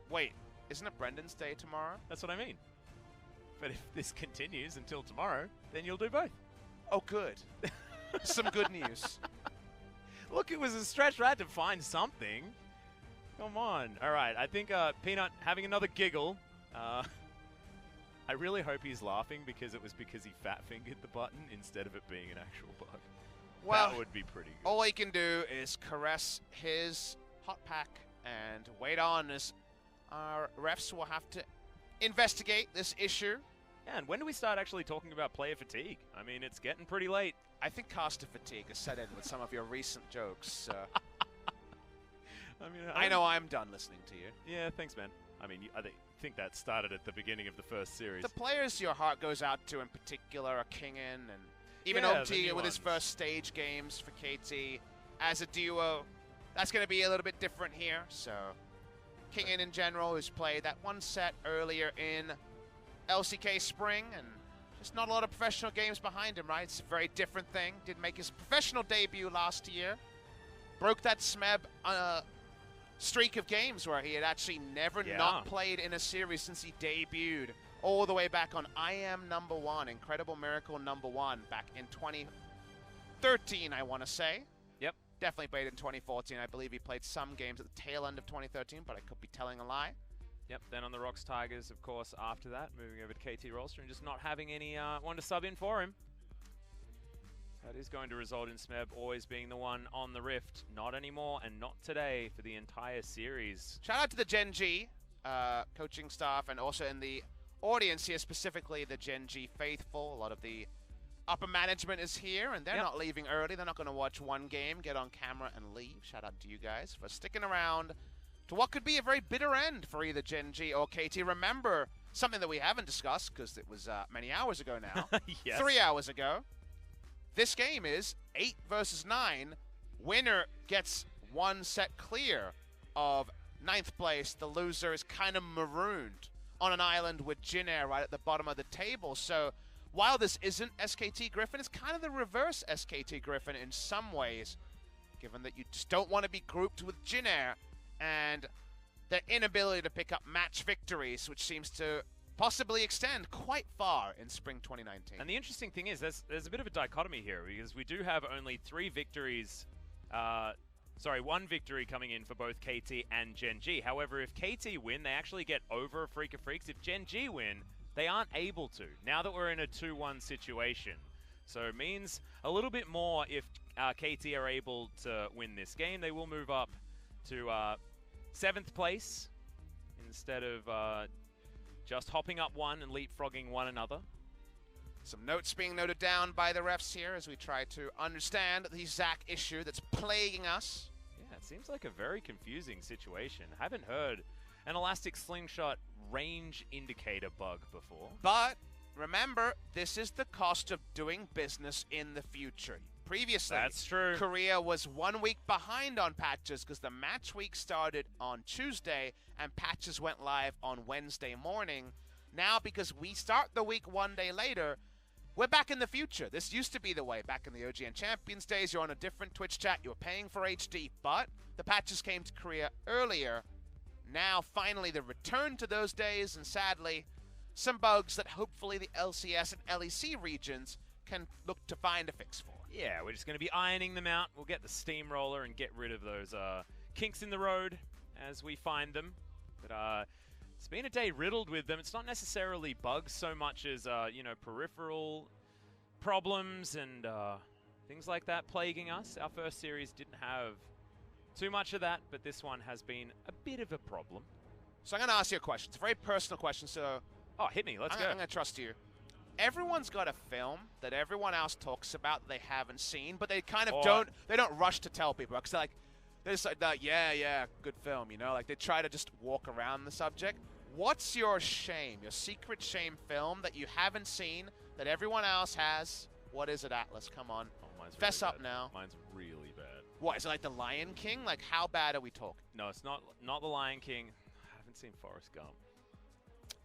Wait, isn't it Brendan's day tomorrow? That's what I mean. But if this continues until tomorrow, then you'll do both. Oh, good. Some good news. Look, it was a stretch. I had to find something. Come on. All right, I think Peanut having another giggle. I really hope he's laughing because he fat-fingered the button instead of it being an actual bug. Well, that would be pretty good. All he can do is caress his hot pack and wait on as our refs will have to investigate this issue. Yeah, and when do we start actually talking about player fatigue? I mean, it's getting pretty late. I think caster fatigue has set in with some of your recent jokes. I know I'm done listening to you. Yeah, thanks, man. I mean, I think that started at the beginning of the first series. The players your heart goes out to in particular are Kingin and even Yeah, OT with his first stage games for KT. As a duo, that's going to be a little bit different here. So Kingin in general, who's played that one set earlier in LCK Spring, and just not a lot of professional games behind him, right? It's a very different thing. Did make his professional debut last year. Broke that SMEB streak of games where he had actually never not played in a series since he debuted all the way back on I Am #1, Incredible Miracle #1 back in 2013, I want to say. Yep. Definitely played in 2014. I believe he played some games at the tail end of 2013, but I could be telling a lie. Yep, then on the Rocks Tigers, of course, after that, moving over to KT Rolster and just not having anyone to sub in for him. That is going to result in SMEB always being the one on the Rift. Not anymore, and not today for the entire series. Shout out to the Gen.G coaching staff, and also in the audience here, specifically the Gen.G faithful. A lot of the upper management is here, and they're not leaving early. They're not going to watch one game, get on camera, and leave. Shout out to you guys for sticking around to what could be a very bitter end for either Gen.G or KT. Remember, something that we haven't discussed, because it was many hours ago now. Yes. 3 hours ago. This game is 8 versus 9. Winner gets one set clear of 9th place. The loser is kind of marooned on an island with Jin-Air right at the bottom of the table. So while this isn't SKT Griffin, it's kind of the reverse SKT Griffin in some ways, given that you just don't want to be grouped with Jin-Air and their inability to pick up match victories, which seems to possibly extend quite far in spring 2019. And the interesting thing is, there's a bit of a dichotomy here, because we do have only 3 victories, one victory coming in for both KT and Gen.G. However, if KT win, they actually get over FLICKR Freaks. If Gen.G win, they aren't able to, now that we're in a 2-1 situation. So it means a little bit more if KT are able to win this game. They will move up to 7th place instead of just hopping up one and leapfrogging one another. Some notes being noted down by the refs here as we try to understand the Zac issue that's plaguing us. Yeah, it seems like a very confusing situation. I haven't heard an elastic slingshot range indicator bug before. But remember, this is the cost of doing business in the future. Previously, that's true. Korea was 1 week behind on patches because the match week started on Tuesday and patches went live on Wednesday morning. Now, because we start the week 1 day later, we're back in the future. This used to be the way back in the OGN Champions days. You're on a different Twitch chat. You were paying for HD, but the patches came to Korea earlier. Now, finally, the return to those days, and sadly, some bugs that hopefully the LCS and LEC regions can look to find a fix for. Yeah, we're just going to be ironing them out. We'll get the steamroller and get rid of those kinks in the road as we find them. But it's been a day riddled with them. It's not necessarily bugs so much as, peripheral problems and things like that plaguing us. Our first series didn't have too much of that, but this one has been a bit of a problem. So I'm going to ask you a question. It's a very personal question, so... Oh, hit me. Let's go. I'm going to trust you. Everyone's got a film that everyone else talks about that they haven't seen, but they kind of don't rush to tell people, because they're just like, yeah, good film, like they try to just walk around the subject. What's your shame, your secret shame film that you haven't seen that everyone else has? What is it, Atlas? Come on. Oh, mine's Fess really up bad. now. Mine's really bad. What, is it like The Lion King? Like, how bad are we talking? No, it's not The Lion King. haven't seen Forrest Gump.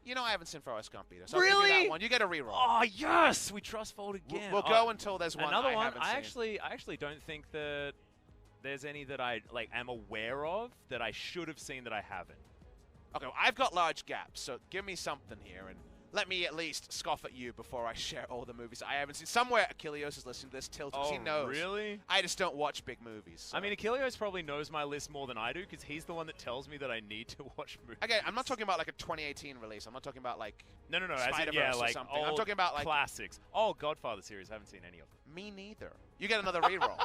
You know I haven't seen Forrest Gump either, so I'll give you that one. You get a reroll. Oh, yes! We trust Fold again. We'll go until there's one Another I one, haven't seen. I actually don't think that there's any that I am aware of that I should have seen that I haven't. Okay, well, I've got large gaps, so give me something here, and let me at least scoff at you before I share all the movies I haven't seen. Somewhere Achilleos is listening to this, tilted. Oh, he knows. Really? I just don't watch big movies. So. I mean, Achilleos probably knows my list more than I do, because he's the one that tells me that I need to watch movies. Okay, I'm not talking about like a 2018 release. I'm not talking about like no, Spider-Verse like or something. Old I'm talking about like classics. Oh, Godfather series. I haven't seen any of them. Me neither. You get another reroll.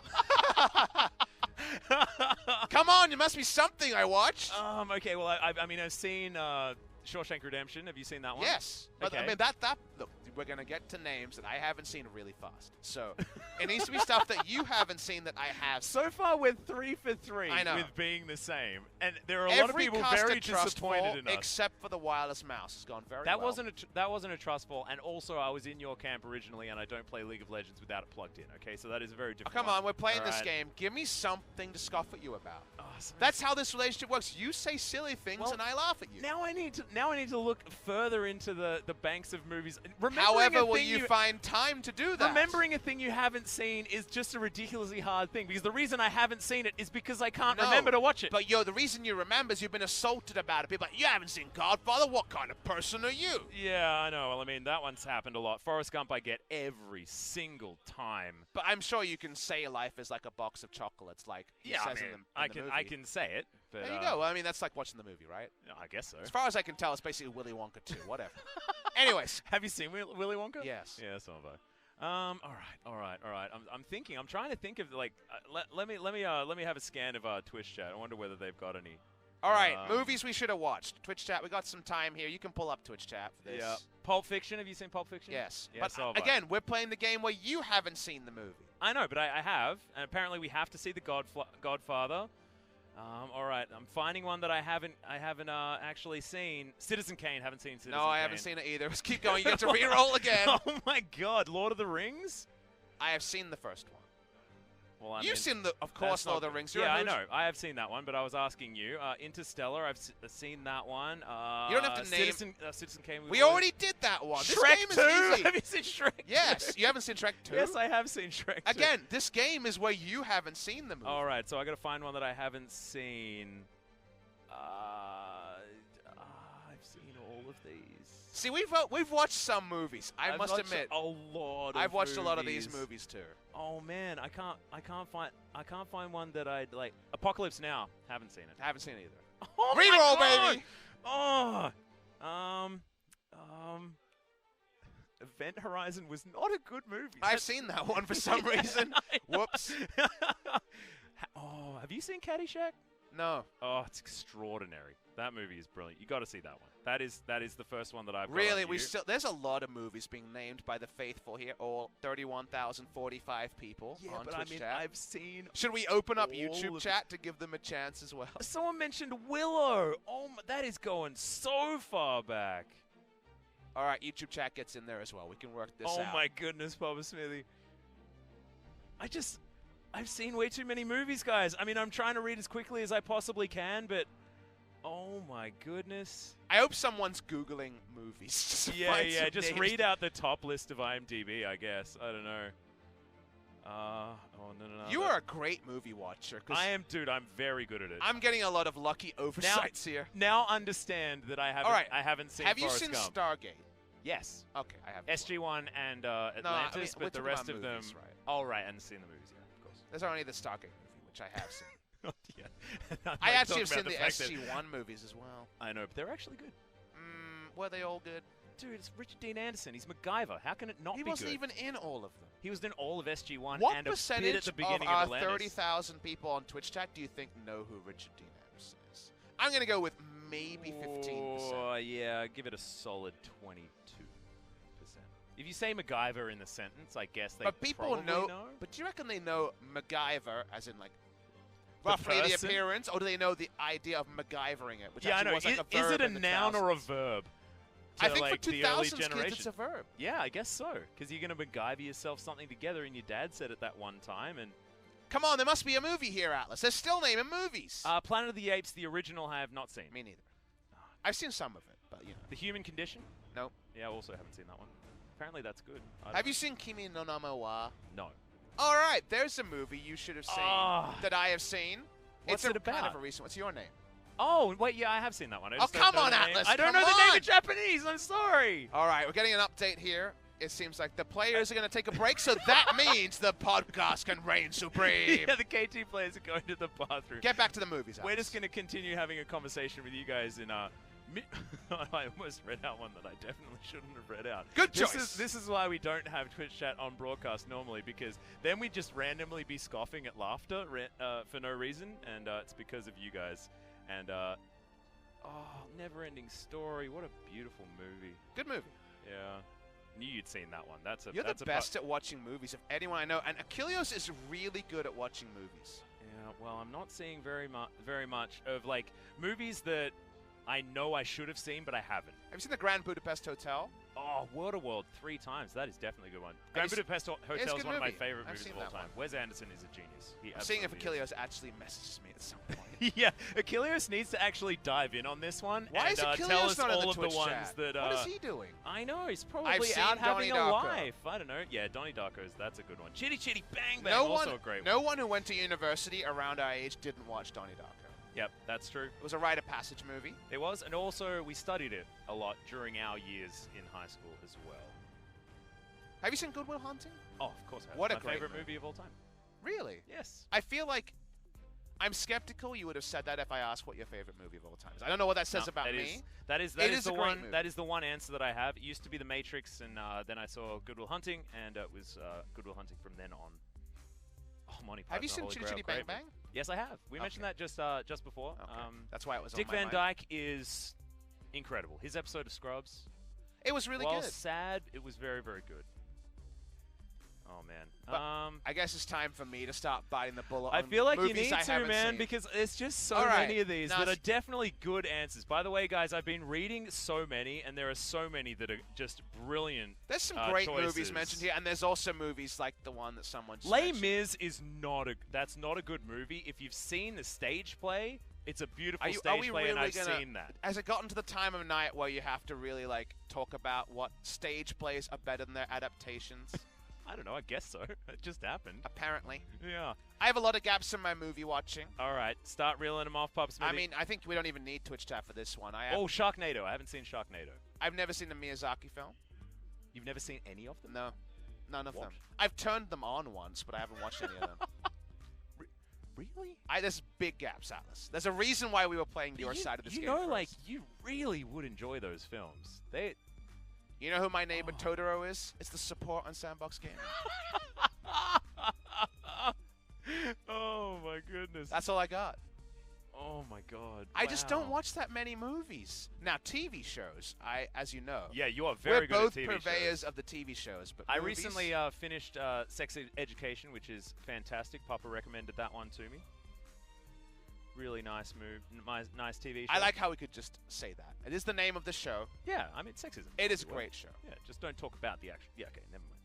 Come on, there must be something I watched. Okay, well, I mean, I've seen Shawshank Redemption. Have you seen that one? Yes. But okay. I mean, look, we're going to get to names that I haven't seen really fast. So it needs to be stuff that you haven't seen that I have seen. So far, we're 3 for 3 I know. with being the same. And there are a lot of people very disappointed in us. Except for the wireless mouse. Has gone very that well. That wasn't a trust fall. And also, I was in your camp originally, and I don't play League of Legends without it plugged in. Okay, so that is a very different come on, we're playing All this right. game. Give me something to scoff at you about. Awesome. That's how this relationship works. You say silly things, and I laugh at you. Now I need to look further into the banks of movies. However, will you find time to do that? Remembering a thing you haven't seen is just a ridiculously hard thing, because the reason I haven't seen it is because I can't remember to watch it. But the reason you remember is you've been assaulted about it. People are like, you haven't seen Godfather? What kind of person are you? Yeah, I know. Well, I mean, that one's happened a lot. Forrest Gump I get every single time. But I'm sure you can say life is like a box of chocolates, like he says in the movie. I can say it. But, there you go. Well, I mean, that's like watching the movie, right? I guess so. As far as I can tell, it's basically Willy Wonka 2, whatever. Anyways. Have you seen Willy Wonka? Yes. Yeah, so have I. All right. I'm trying to think of like. Let me have a scan of Twitch chat. I wonder whether they've got any. All right, movies we should have watched. Twitch chat. We got some time here. You can pull up Twitch chat for this. Yeah. Pulp Fiction. Have you seen Pulp Fiction? Yes. Yeah, but so again, we're playing the game where you haven't seen the movie. I know, but I have, and apparently we have to see the Godfather. All right, I'm finding one that I haven't actually seen. Citizen Kane, haven't seen Citizen Kane. No, I haven't seen it either. Let's keep going. You get to re-roll again. Oh my God, Lord of the Rings? I have seen the first one. Well, You've seen of course, Lord of the Rings. Yeah, I know. I have seen that one, but I was asking you. Interstellar, I've seen that one. You don't have to name. Citizen Kane. We already did that one. Shrek this game 2. Is easy. Have you seen Shrek 2? Yes. You haven't seen Shrek 2? Yes, I have seen Shrek 2. Again, this game is where you haven't seen the movie. All right, so I got to find one that I haven't seen. I've seen all of these. See, we've watched some movies. I must admit, a lot. I've watched a lot of these movies too. Oh man, I can't find one that I'd like. Apocalypse Now, haven't seen it. Haven't seen it either. Oh Reroll, my baby. God! Event Horizon was not a good movie. I've seen that one for some reason. Whoops. Oh, have you seen Caddyshack? No. Oh, it's extraordinary. That movie is brilliant. You got to see that one. That is the first one that I've really. There's a lot of movies being named by the faithful here. All 31,045 people on Twitch chat. I've seen. Should we open up YouTube chat to give them a chance as well? Someone mentioned Willow. Oh, that is going so far back. All right, YouTube chat gets in there as well. We can work this out. Oh my goodness, Papa Smithy. I've seen way too many movies, guys. I mean, I'm trying to read as quickly as I possibly can, but oh my goodness. I hope someone's Googling movies. Yeah, just read out the top list of IMDb, I guess. I don't know. Oh, no. You are a great movie watcher. I am, dude. I'm very good at it. I'm getting a lot of lucky oversights here. Now understand that I haven't seen Have you Forrest seen Gump. Stargate? Yes. Okay, I have. SG-1 and Atlantis, but the rest of them. Right. Oh, right, and seen the movies, yeah, of course. There's only the Stargate movie, which I have seen. Oh, yeah. I actually have seen the SG-1 movies as well. I know, but they're actually good. Were they all good? Dude, it's Richard Dean Anderson. He's MacGyver. How can it not be good? He wasn't even in all of them. He was in all of SG-1 what and a bit at the beginning of Atlantis. 30,000 people on Twitch chat do you think know who Richard Dean Anderson is? I'm going to go with maybe 15%. Oh, yeah, give it a solid 22%. If you say MacGyver in the sentence, I guess they probably know. But do you reckon they know MacGyver as in like roughly the appearance, or do they know the idea of MacGyvering it? Which yeah, I know. Was like is it a noun or a verb? I think for 2000s kids, it's a verb. Yeah, I guess so. Because you're going to MacGyver yourself something together, and your dad said it that one time. And come on, there must be a movie here, Atlas. They're still naming movies. Planet of the Apes, the original, I have not seen. Me neither. Oh, I've seen some of it, but you know. The Human Condition? Nope. Yeah, I also haven't seen that one. Apparently that's good. Have you seen Kimi no Na wa? No. All right, there's a movie you should have seen that I have seen. What's it's it about? Kind of a recent. What's your name? Oh, wait, yeah, I have seen that one. I Oh, just don't come know on, the name. Atlas, I don't come know the name on. in Japanese. I'm sorry. All right, we're getting an update here. It seems like the players are going to take a break, so that means the podcast can reign supreme. Yeah, the KT players are going to the bathroom. Get back to the movies, We're Atlas. just going to continue having a conversation with you guys in I almost read out one that I definitely shouldn't have read out. Good choice. This is why we don't have Twitch chat on broadcast normally, because then we'd just randomly be scoffing at laughter for no reason, and it's because of you guys. And, Never-Ending Story. What a beautiful movie. Good movie. Yeah. Knew you'd seen that one. You're the best at watching movies of anyone I know, and Achilles is really good at watching movies. Yeah, well, I'm not seeing very much of, like, movies that I know I should have seen, but I haven't. Have you seen the Grand Budapest Hotel? Oh, World 3 times. That is definitely a good one. Grand Budapest Hotel is one of my favorite movies of all time. Wes Anderson is a genius. I'm seeing if Achilles actually messages me at some point. Yeah, Achilles needs to actually dive in on this one. Why and, is Achilles tell us not all in the of Twitch the ones chat? that. What is he doing? I know, he's probably I've seen out having Donnie a Darko. life. I don't know. Yeah, Donnie Darko's, that's a good one. Chitty Chitty Bang Bang, also a great one. No one who went to university around our age didn't watch Donnie Darko. Yep, that's true. It was a rite of passage movie. It was, and also we studied it a lot during our years in high school as well. Have you seen Good Will Hunting? Oh, of course I have. What a my great favorite movie of all time. Really? Yes. I feel like I'm skeptical you would have said that if I asked what your favorite movie of all time is. I don't know what that says about me. That is the one answer that I have. It used to be The Matrix, and then I saw Good Will Hunting, and it was Good Will Hunting from then on. Oh, Monty Python. Have you seen Chitty Chitty Bang Bang? Yes, I have. We mentioned that just before. Okay. That's why it was Dick on my Van mind. Dyke is incredible. His episode of Scrubs. It was really While good. sad, it was very, very good. Oh, man. But I guess it's time for me to start biting the bullet I on feel like you movies need I to, haven't man, seen. because it's just so right. many of these Now that are definitely good answers. By the way, guys, I've been reading so many, and there are so many that are just brilliant There's some great choices. movies mentioned here, and there's also movies like the one that someone just Les mentioned. Mis is that's not a good movie. If you've seen the stage play, it's a beautiful stage play, really and I've gonna, seen that. Has it gotten to the time of night where you have to really like talk about what stage plays are better than their adaptations? I don't know. I guess so. It just happened. Apparently. Yeah. I have a lot of gaps in my movie watching. All right. Start reeling them off, Pop Smithy. I mean, I think we don't even need Twitch chat for this one. Oh, Sharknado. I haven't seen Sharknado. I've never seen the Miyazaki film. You've never seen any of them? No. None of What? them. I've turned them on once, but I haven't watched any of them. Really? There's big gaps, Atlas. There's a reason why we were playing your side of this game You know, first. like, you really would enjoy those films. You know who my neighbor Totoro is? It's the support on Sandbox Gaming. Oh, my goodness. That's all I got. Oh, my God. I just don't Wow. watch that many movies. Now, TV shows, as you know. Yeah, you are very good at TV We're both purveyors shows. of the TV shows, but I movies? recently finished Sex Education, which is fantastic. Papa recommended that one to me. Really nice move, nice TV show. I like how we could just say that. It is the name of the show. Yeah, I mean, sexism. It is a great show. Yeah, just don't talk about the action. Yeah, okay, never mind.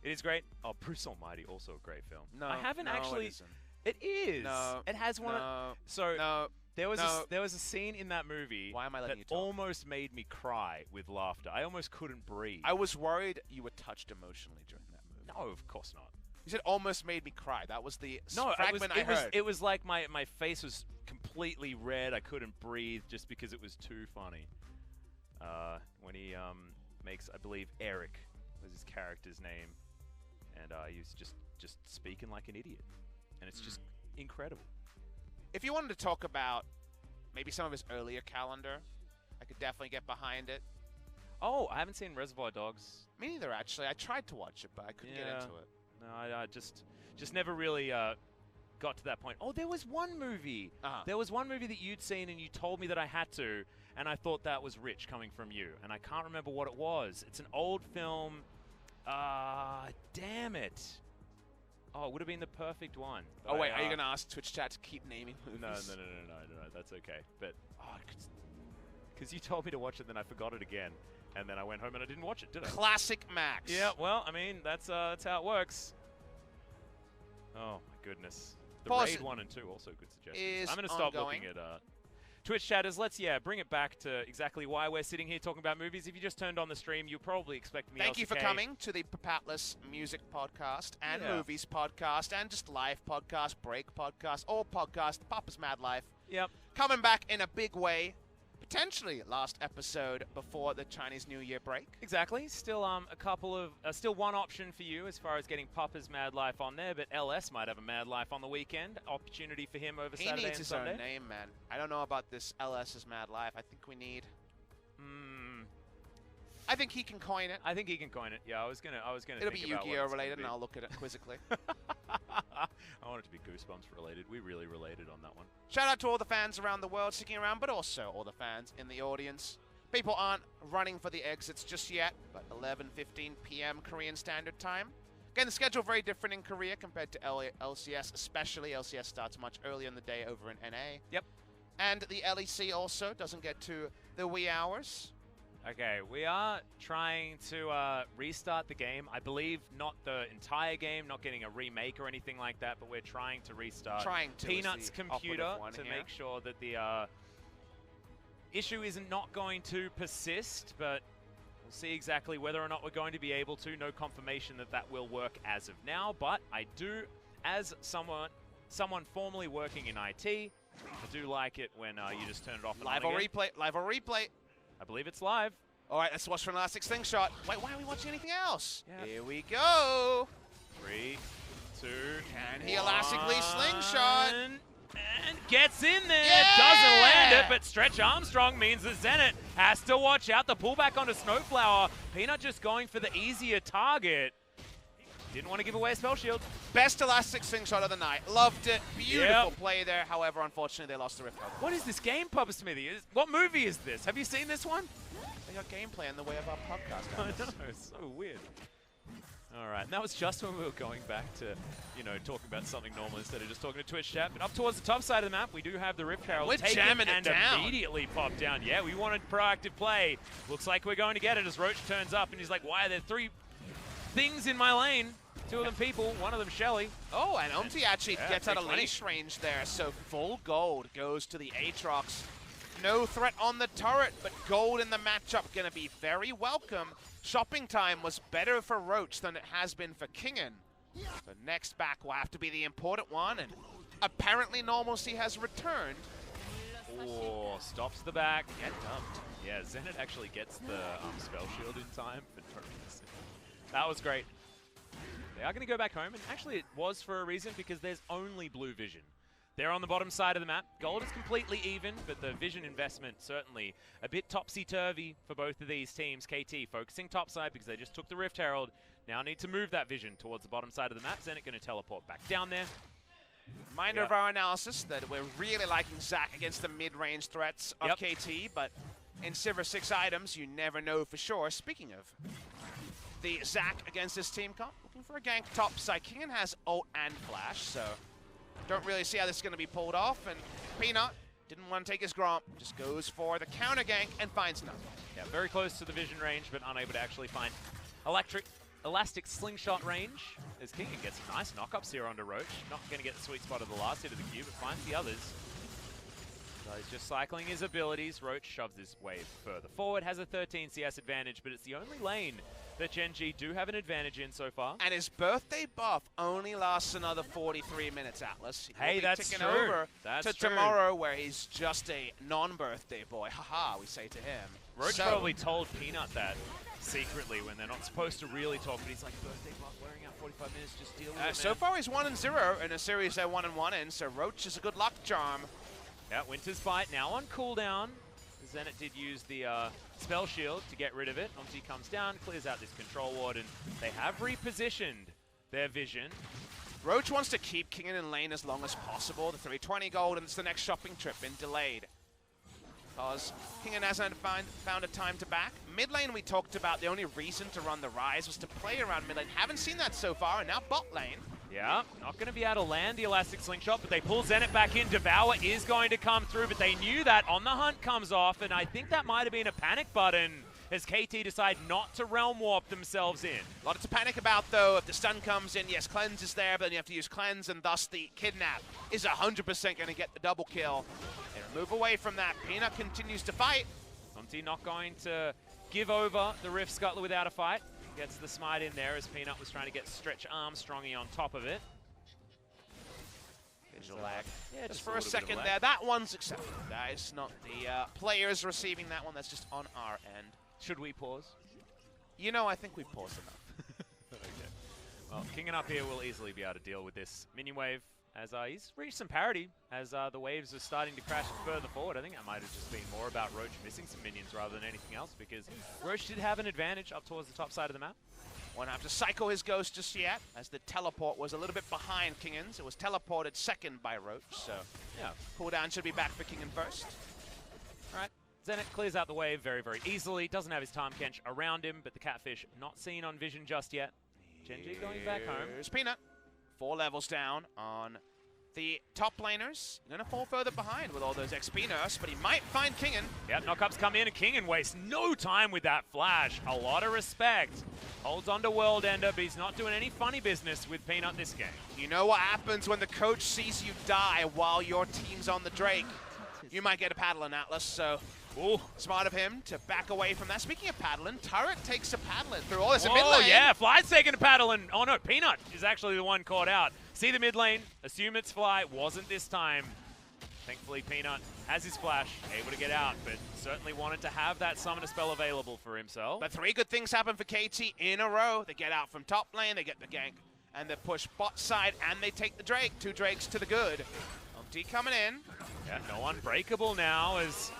It is great. Oh, Bruce Almighty, also a great film. No, I haven't no, actually. It isn't. It is. No, it has one. No, So no, there was no. there was a scene in that movie Why am I letting that you talk? almost made me cry with laughter. I almost couldn't breathe. I was worried you were touched emotionally during that movie. No, of course not. You said almost made me cry. That was the No, fragment I heard. it was like my face was completely red. I couldn't breathe just because it was too funny. When he makes, I believe, Eric was his character's name, and he was just speaking like an idiot, and it's just incredible. If you wanted to talk about maybe some of his earlier calendar, I could definitely get behind it. Oh, I haven't seen Reservoir Dogs. Me neither, actually. I tried to watch it, but I couldn't get into it. No, I just never really got to that point. Oh, there was one movie. There was one movie that you'd seen and you told me that I had to, and I thought that was rich coming from you, and I can't remember what it was. It's an old film. Damn it. Oh, it would have been the perfect one. Oh, wait, are you going to ask Twitch chat to keep naming movies? No, that's okay. But, because you told me to watch it, then I forgot it again. And then I went home and I didn't watch it, did I? Classic Max. Yeah, well, I mean, that's how it works. Oh, my goodness. The Pause Raid 1 and 2, also good suggestions. I'm going to stop looking at... Twitch chatters, let's bring it back to exactly why we're sitting here talking about movies. If you just turned on the stream, you're probably expecting the Thank LCK. you for coming to the Papatless Music Podcast and Movies Podcast and just Live Podcast, Break Podcast, all podcast, Papa's Mad Life. Yep. Coming back in a big way. Potentially last episode before the Chinese New Year break. Exactly. Still still one option for you as far as getting Papa's Mad Life on there, but LS might have a Mad Life on the weekend. Opportunity for him over Saturday and Sunday. He needs his own name, man. I don't know about this LS's Mad Life. I think we need... I think he can coin it. I think he can coin it. Yeah, I was gonna It'll be Yu-Gi-Oh related, and I'll look at it quizzically. I want it to be Goosebumps related. We really related on that one. Shout out to all the fans around the world sticking around, but also all the fans in the audience. People aren't running for the exits just yet, but 11:15 p.m. Korean Standard Time. Again, the schedule very different in Korea compared to LCS, especially LCS starts much earlier in the day over in NA. Yep. And the LEC also doesn't get to the wee hours. Okay, we are trying to restart the game. I believe not the entire game, not getting a remake or anything like that, but we're trying to restart Peanut's computer to make sure that the issue isn't not going to persist, but we'll see exactly whether or not we're going to be able to. No confirmation that that will work as of now, but I do, as someone formerly working in IT, I do like it when you just turn it off and live on or again. replay, live or replay. I believe it's live. All right, let's watch for an elastic slingshot. Wait, why are we watching anything else? Yep. Here we go. 3, 2, Can he elastically slingshot? And gets in there. Yeah! Doesn't land it, but Stretch Armstrong means that Zenit has to watch out. The pullback onto Snowflower. Peanut just going for the easier target. Didn't want to give away a spell shield. Best elastic slingshot of the night. Loved it. Beautiful play there. However, unfortunately, they lost the Rift. What is this game, Papa Smithy? What movie is this? Have you seen this one? They got gameplay in the way of our podcast. I know, it's so weird. All right, and that was just when we were going back to, talking about something normal instead of just talking to Twitch chat. But up towards the top side of the map, we do have the Rift Herald taken and immediately popped down. Yeah, we wanted proactive play. Looks like we're going to get it as Roach turns up and he's like, why are there 3 things in my lane? 2 of them people, 1 of them Shelly. Oh, and Umti actually gets out of leash range there, so full gold goes to the Aatrox. No threat on the turret, but gold in the matchup gonna be very welcome. Shopping time was better for Roach than it has been for Kingen. The next back will have to be the important one, and apparently normalcy has returned. Oh, stops the back. Get dumped. Yeah, Zenit actually gets the spell shield in time for no reason. That was great. They are going to go back home, and actually it was for a reason because there's only blue vision. They're on the bottom side of the map. Gold is completely even, but the vision investment certainly a bit topsy-turvy for both of these teams. KT focusing topside because they just took the Rift Herald. Now need to move that vision towards the bottom side of the map. Zenit going to teleport back down there. Reminder of our analysis that we're really liking Zac against the mid-range threats of KT, but in Sivir 6 items, you never know for sure. Speaking of the Zac against this team comp, looking for a gank top side. Kingen has ult and flash, so don't really see how this is going to be pulled off. And Peanut didn't want to take his Gromp, just goes for the counter gank and finds none. Yeah, very close to the vision range, but unable to actually find elastic slingshot range. As Kingen gets some nice knockups here onto Roach. Not going to get the sweet spot of the last hit of the Q, but finds the others. So he's just cycling his abilities. Roach shoves his wave further forward, has a 13 CS advantage, but it's the only lane that Gen.G do have an advantage in so far. And his birthday buff only lasts another 43 minutes, Atlas. Hey, that's true. Over to tomorrow where he's just a non-birthday boy. Haha, we say to him. Roach probably told Peanut that secretly when they're not supposed to really talk, but he's like, birthday buff wearing out 45 minutes, just deal with it, man. So far he's 1-0 in a series they're 1-1 in, so Roach is a good luck charm. Yeah, Winter's Bite now on cooldown. Zenit did use the spell shield to get rid of it. Umti comes down, clears out this control ward, and they have repositioned their vision. Roach wants to keep Kingen in lane as long as possible. The 320 gold, and it's the next shopping trip been delayed. Because Kingen hasn't found a time to back. Mid lane we talked about, the only reason to run the Rise was to play around mid lane. Haven't seen that so far, and now bot lane. Yeah, not going to be able to land the elastic slingshot, but they pull Zenit back in. Devour is going to come through, but they knew that. On the Hunt comes off, and I think that might have been a panic button as KT decide not to Realm Warp themselves in. A lot to panic about, though. If the stun comes in, yes, Cleanse is there, but then you have to use Cleanse, and thus the Kidnap is 100% going to get the double kill. They Move away from that. Peanut continues to fight. Monty not going to give over the Rift Scuttler without a fight. Gets the smite in there as Peanut was trying to get Stretch Armstrongy on top of it. Visual lag. Yeah, just for a second there. That one's accepted, guys. Not the players receiving that one. That's just on our end. Should we pause? You know, I think we paused enough. Okay. Well, Kingen up here will easily be able to deal with this minion wave as he's reached some parity as the waves are starting to crash further forward. I think that might have just been more about Roach missing some minions rather than anything else, because Roach did have an advantage up towards the top side of the map. Won't have to cycle his ghost just yet, as the teleport was a little bit behind Kingen's. It was teleported second by Roach, so yeah, cooldown should be back for Kingen first. All right, Zenit clears out the wave very, very easily. Doesn't have his Time Kench around him, but the Catfish not seen on vision just yet. Gen.G going back home. Here's Peanut. 4 levels down on the top laners. Gonna fall further behind with all those XP nerfs, but he might find Kingen. Yep, knockups come in and Kingen wastes no time with that flash. A lot of respect. Holds on to World Ender, but he's not doing any funny business with Peanut this game. You know what happens when the coach sees you die while your team's on the Drake? You might get a paddling, Atlas, so ooh, smart of him to back away from that. Speaking of paddling, Turret takes a paddling through all this mid lane. Oh yeah, Fly's taking a paddling. Oh no, Peanut is actually the one caught out. See the mid lane, assume it's Fly, wasn't this time. Thankfully Peanut has his flash, able to get out, but certainly wanted to have that summoner spell available for himself. But 3 good things happen for KT in a row. They get out from top lane, they get the gank, and they push bot side, and they take the Drake. 2 Drakes to the good. D coming in. Yeah, no unbreakable now is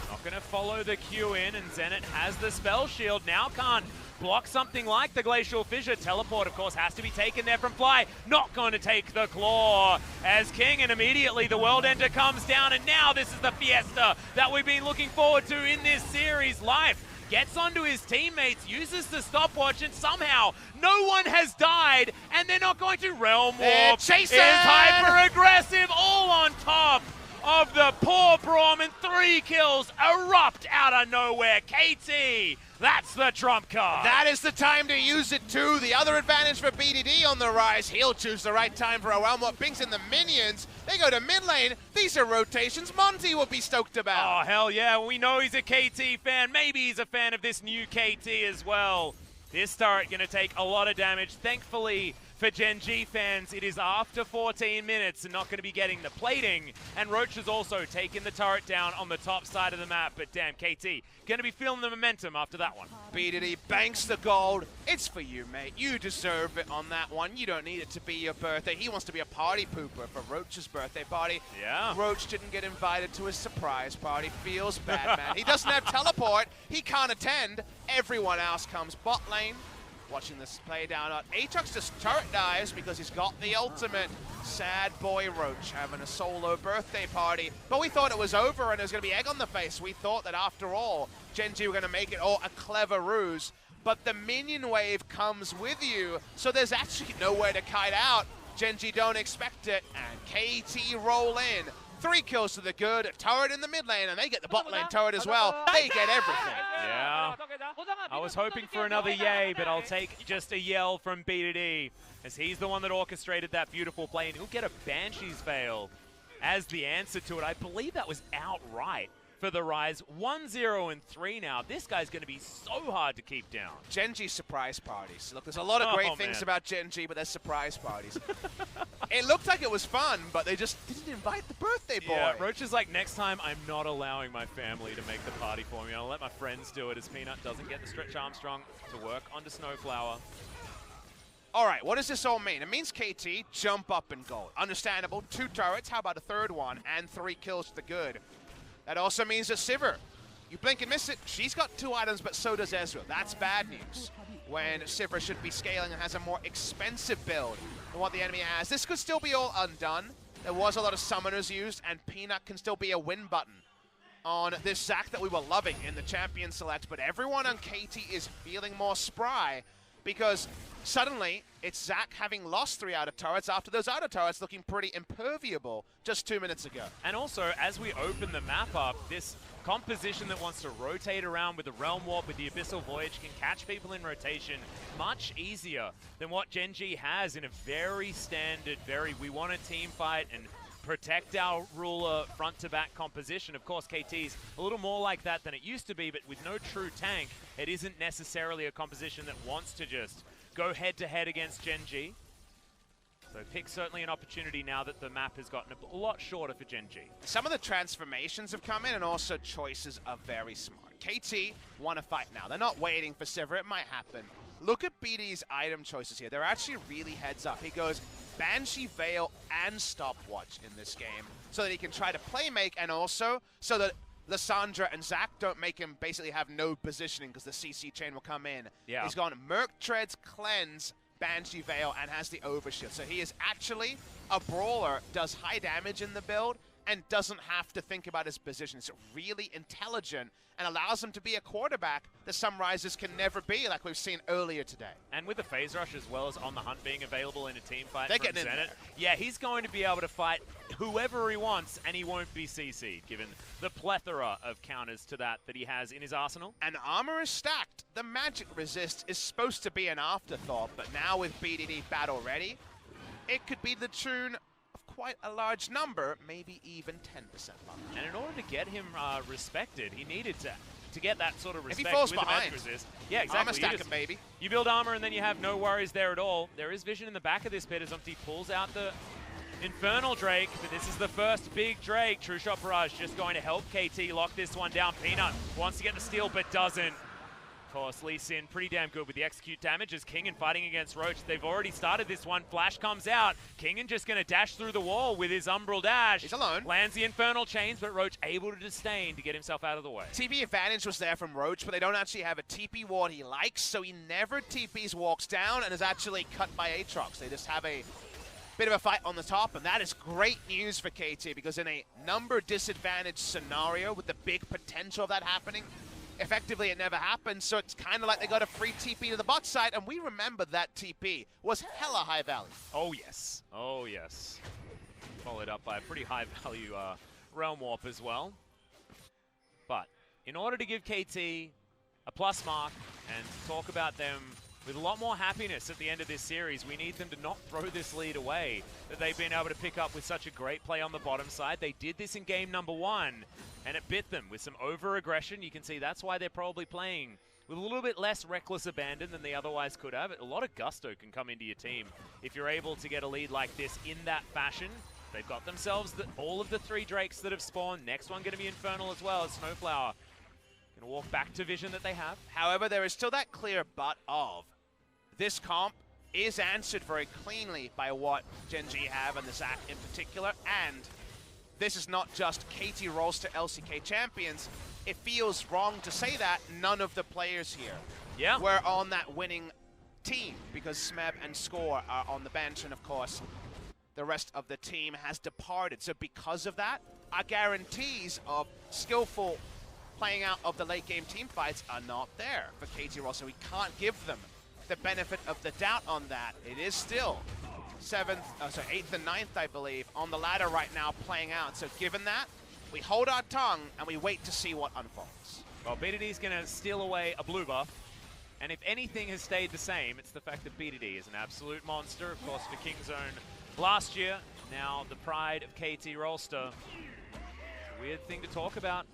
not going to follow the Q in, and Zenit has the spell shield. Now can't block something like the Glacial Fissure. Teleport, of course, has to be taken there from Fly. Not going to take the Claw as King, and immediately the World Ender comes down, and now this is the fiesta that we've been looking forward to in this series. Life gets onto his teammates, uses the stopwatch, and somehow no one has died, and they're not going to Realm Warp. Is hyper-aggressive, all on top of the poor Braum, and 3 kills erupt out of nowhere. KT, that's the trump card. That is the time to use it too. The other advantage for BDD on the rise. He'll choose the right time for a Realm Warp. Brings in the minions. They go to mid lane. These are rotations Monty will be stoked about. Oh, hell yeah. We know he's a KT fan. Maybe he's a fan of this new KT as well. This turret going to take a lot of damage. Thankfully, for Gen.G fans, it is after 14 minutes and not going to be getting the plating. And Roach has also taken the turret down on the top side of the map. But damn, KT going to be feeling the momentum after that one. BDD banks the gold. It's for you, mate. You deserve it on that one. You don't need it to be your birthday. He wants to be a party pooper for Roach's birthday party. Yeah. Roach didn't get invited to his surprise party. Feels bad, man. He doesn't have teleport. He can't attend. Everyone else comes bot lane. Watching this play down on Aatrox, just turret dies because he's got the ultimate. Sad boy Roach having a solo birthday party. But we thought it was over and there was going to be egg on the face. We thought that after all, Gen.G were going to make it all a clever ruse. But the minion wave comes with you, so there's actually nowhere to kite out. Gen.G don't expect it, and KT roll in. 3 kills to the good, a turret in the mid lane, and they get the bot lane turret as well. They get everything. Yeah. I was hoping for another yay, but I'll take just a yell from BDD, as he's the one that orchestrated that beautiful play, and he'll get a Banshee's Veil as the answer to it. I believe that was outright for the Rise. 1-0 and 3 now. This guy's going to be so hard to keep down. Gen.G surprise parties. Look, there's a lot of great things about Gen.G, but there's surprise parties. It looked like it was fun, but they just didn't invite the birthday boy. Yeah, Roach is like, next time I'm not allowing my family to make the party for me. I'll let my friends do it, as Peanut doesn't get the Stretch Armstrong to work onto Snowflower. All right, what does this all mean? It means KT jump up in gold. Understandable. 2 turrets, how about a 3rd one, and 3 kills to the good. That also means that Sivir, you blink and miss it, she's got 2 items, but so does Ezreal. That's bad news when Sivir should be scaling and has a more expensive build than what the enemy has. This could still be all undone. There was a lot of summoners used, and Peanut can still be a win button on this Zac that we were loving in the champion select, but everyone on KT is feeling more spry because suddenly it's Zac having lost 3 outer turrets after those outer turrets looking pretty imperviable just 2 minutes ago. And also, as we open the map up, this composition that wants to rotate around with the Realm Warp, with the Abyssal Voyage, can catch people in rotation much easier than what Gen.G has in a very standard, we want a team fight and protect our ruler front-to-back composition. Of course, KT's a little more like that than it used to be, but with no true tank, it isn't necessarily a composition that wants to just go head-to-head against Gen.G. So pick certainly an opportunity now that the map has gotten a lot shorter for Gen.G. Some of the transformations have come in, and also choices are very smart. KT want to fight now. They're not waiting for Sivir. It might happen. Look at BD's item choices here. They're actually really heads up. He goes Banshee, Veil, and Stopwatch in this game so that he can try to play make, and also so that Lissandra and Zac don't make him basically have no positioning because the CC chain will come in. Yeah. He's gone Merc Treads, Cleanse, Banshee, Veil, and has the Overshield. So he is actually a brawler, does high damage in the build, and doesn't have to think about his position. It's really intelligent and allows him to be a quarterback that some Risers can never be, like we've seen earlier today. And with the phase rush as well as On the Hunt being available in a team fight They're from getting in Zenit, there. yeah, he's going to be able to fight whoever he wants, and he won't be CC'd, given the plethora of counters to that he has in his arsenal. And armor is stacked. The magic resist is supposed to be an afterthought, but now with BDD battle ready, it could be the tune of quite a large number, maybe even 10% luck. And in order to get him respected, he needed to get that sort of respect. If he falls with behind, the magic resist. Yeah, exactly. armor stack him, baby. You build armor and then you have no worries there at all. There is vision in the back of this pit as Umpty pulls out the Infernal Drake, but this is the first big Drake. True Shot Barrage just going to help KT lock this one down. Peanut wants to get the steal, but doesn't. Of course, Lee Sin pretty damn good with the execute damage as Kingen fighting against Roach. They've already started this one. Flash comes out. Kingen just going to dash through the wall with his Umbral Dash. He's alone. Lands the Infernal Chains, but Roach able to disdain to get himself out of the way. TP advantage was there from Roach, but they don't actually have a TP ward he likes, so he never TPs, walks down, and is actually cut by Aatrox. They just have a bit of a fight on the top, and that is great news for KT, because in a number disadvantage scenario with the big potential of that happening, effectively it never happened, so it's kind of like they got a free TP to the bot side, and we remember that TP was hella high value. Oh yes, oh yes. Followed up by a pretty high value Realm Warp as well. But in order to give KT a plus mark and talk about them with a lot more happiness at the end of this series, we need them to not throw this lead away that they've been able to pick up with such a great play on the bottom side. They did this in game number 1, and it bit them with some over-aggression. You can see that's why they're probably playing with a little bit less reckless abandon than they otherwise could have. A lot of gusto can come into your team if you're able to get a lead like this in that fashion. They've got themselves all of the 3 Drakes that have spawned. Next one going to be Infernal as well as Snowflower. Going to walk back to vision that they have. However, there is still that clear but of this comp is answered very cleanly by what Gen.G have and the Zac in particular, and this is not just KT Rolster LCK champions. It feels wrong to say that none of the players here were on that winning team, because Smeb and Score are on the bench, and of course the rest of the team has departed. So because of that, our guarantees of skillful playing out of the late game team fights are not there for KT Rolster. We can't give them the benefit of the doubt on that. It is still 8th and 9th, I believe, on the ladder right now playing out. So given that, we hold our tongue and we wait to see what unfolds. Well, BDD's going to steal away a blue buff, and if anything has stayed the same, it's the fact that BDD is an absolute monster, of course, for Kingzone last year. Now the pride of KT Rolster. Weird thing to talk about.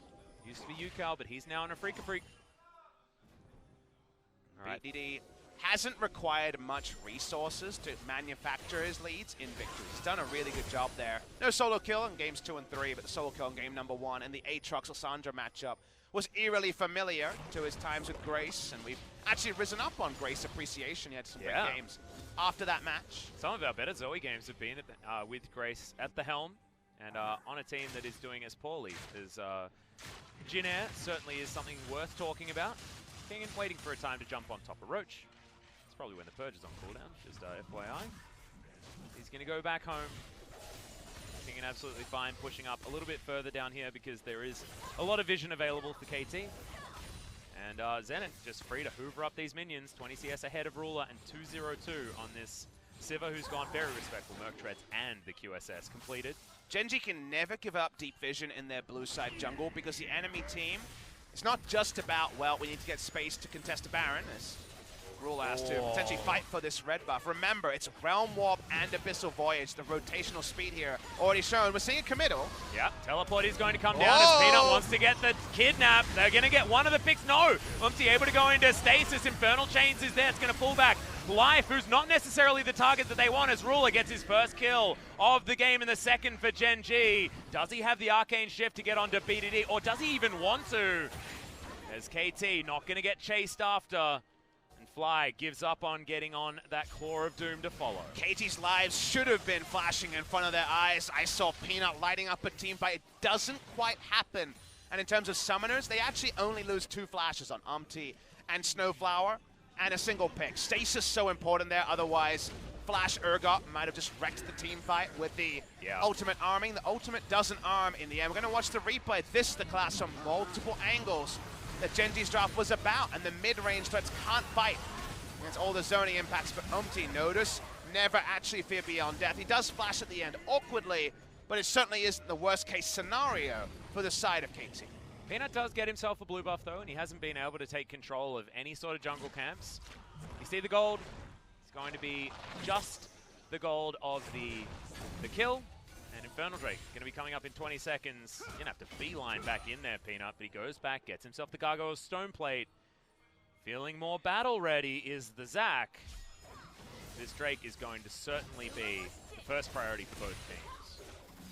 Used to be UCal, but he's now in a FLICKR. All right. BDD hasn't required much resources to manufacture his leads in victory. He's done a really good job there. No solo kill in games 2 and 3, but the solo kill in game number 1, and the Aatrox-Lissandra matchup was eerily familiar to his times with Grace, and we've actually risen up on Grace appreciation. He had some big games after that match. Some of our better Zoe games have been with Grace at the helm, and on a team that is doing as poorly as Jin Air certainly is something worth talking about. Kingen waiting for a time to jump on top of Roach. It's probably when the Purge is on cooldown, just FYI. He's going to go back home. Kingen absolutely fine, pushing up a little bit further down here because there is a lot of vision available for KT. And Zenit just free to hoover up these minions. 20 CS ahead of Ruler and 2-0-2 on this Sivir, who's gone very respectful. Merc Treads and the QSS completed. Gen.G can never give up deep vision in their blue side jungle because the enemy team, it's not just about, well, we need to get space to contest a Baron. As Rule has to potentially fight for this red buff. Remember, it's Realm Warp and Abyssal Voyage, the rotational speed here already shown. We're seeing a committal. Yeah, Teleport is going to come down as Peanut wants to get the kidnap. They're going to get one of the picks. No, Umti able to go into stasis. Infernal Chains is there. It's going to pull back. Life, who's not necessarily the target that they want, as Ruler gets his first kill of the game in the second for Gen.G. Does he have the Arcane Shift to get onto BDD, or does he even want to? As KT not going to get chased after, and Fly gives up on getting on that Claw of Doom to follow. KT's lives should have been flashing in front of their eyes. I saw Peanut lighting up a teamfight. It doesn't quite happen. And in terms of summoners, they actually only lose 2 flashes on Umti and Snowflower, and a single pick. Stasis so important there, otherwise Flash Urgot might have just wrecked the team fight with the ultimate arming. The ultimate doesn't arm in the end. We're going to watch the replay. This is the class from multiple angles that Gen.G's draft was about, and the mid-range threats can't fight against all the zoning impacts. But Umti, notice, never actually fear beyond death. He does flash at the end awkwardly, but it certainly isn't the worst-case scenario for the side of KT. Peanut does get himself a blue buff though, and he hasn't been able to take control of any sort of jungle camps. You see the gold? It's going to be just the gold of the kill. And Infernal Drake going to be coming up in 20 seconds. You're going to have to beeline back in there, Peanut, but he goes back, gets himself the Gargoyle Stone Plate. Feeling more battle ready is the Zac. This Drake is going to certainly be the first priority for both teams.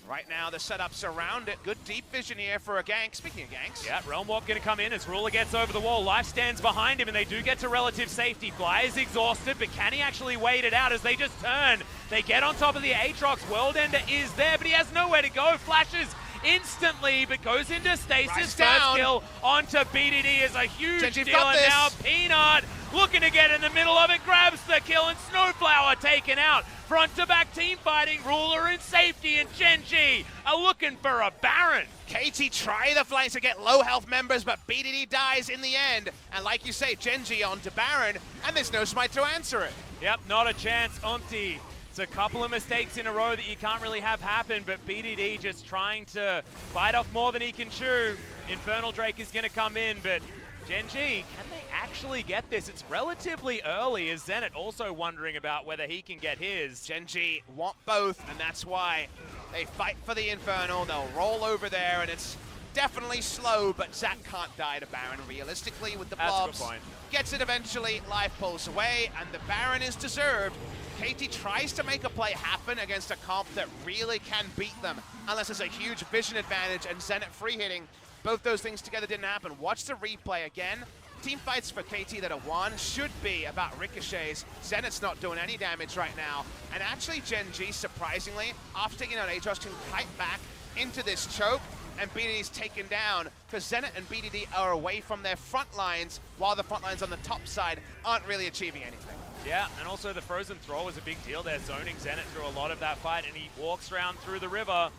Right now, the setup's around it. Good deep vision here for a gank. Speaking of ganks. Yeah, Realm Warp going to come in as Ruler gets over the wall. Life stands behind him, and they do get to relative safety. Fly is exhausted, but can he actually wait it out as they just turn? They get on top of the Aatrox. World Ender is there, but he has nowhere to go. Flashes instantly, but goes into stasis. First kill onto BDD is a huge Genji deal, and now Peanut looking to get in the middle of it, grabs the kill, and Snowflower taken out. Front to back team fighting, Ruler in safety, and Gen.G are looking for a Baron. KT try the flanks to get low health members, but BDD dies in the end. And like you say, Gen.G onto Baron, and there's no smite to answer it. Yep, not a chance, Umti. It's a couple of mistakes in a row that you can't really have happen, but BDD just trying to bite off more than he can chew. Infernal Drake is going to come in, but Gen.G, can they actually get this? It's relatively early, as Zenit also wondering about whether he can get his. Gen.G want both, and that's why they fight for the Infernal. They'll roll over there, and it's definitely slow, but Zac can't die to Baron realistically with the blobs. That's a good point. Gets it eventually, Life pulls away, and the Baron is deserved. KT tries to make a play happen against a comp that really can beat them, unless there's a huge vision advantage and Zenit free hitting. Both those things together didn't happen. Watch the replay again. Team fights for KT that are won should be about ricochets. Zenit's not doing any damage right now. And actually Gen.G, surprisingly, after taking out Aatrox, can kite back into this choke, and BDD's taken down because Zenit and BDD are away from their front lines, while the front lines on the top side aren't really achieving anything. Yeah, and also the Frozen Throw was a big deal there, zoning Zenit through a lot of that fight, and he walks around through the river,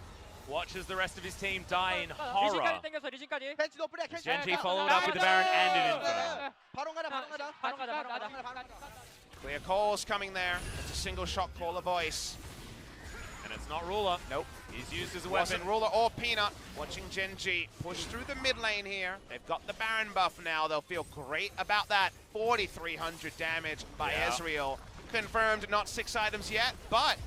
watches the rest of his team die in horror. Gen.G followed up with the Baron and an Inferno. Clear calls coming there. It's a single shot call a voice. And it's not Ruler. Nope. He's used as a Wasn't weapon. Ruler or Peanut. Watching Gen.G push through the mid lane here. They've got the Baron buff now. They'll feel great about that. 4,300 damage by Ezreal. Confirmed, not 6 items yet, but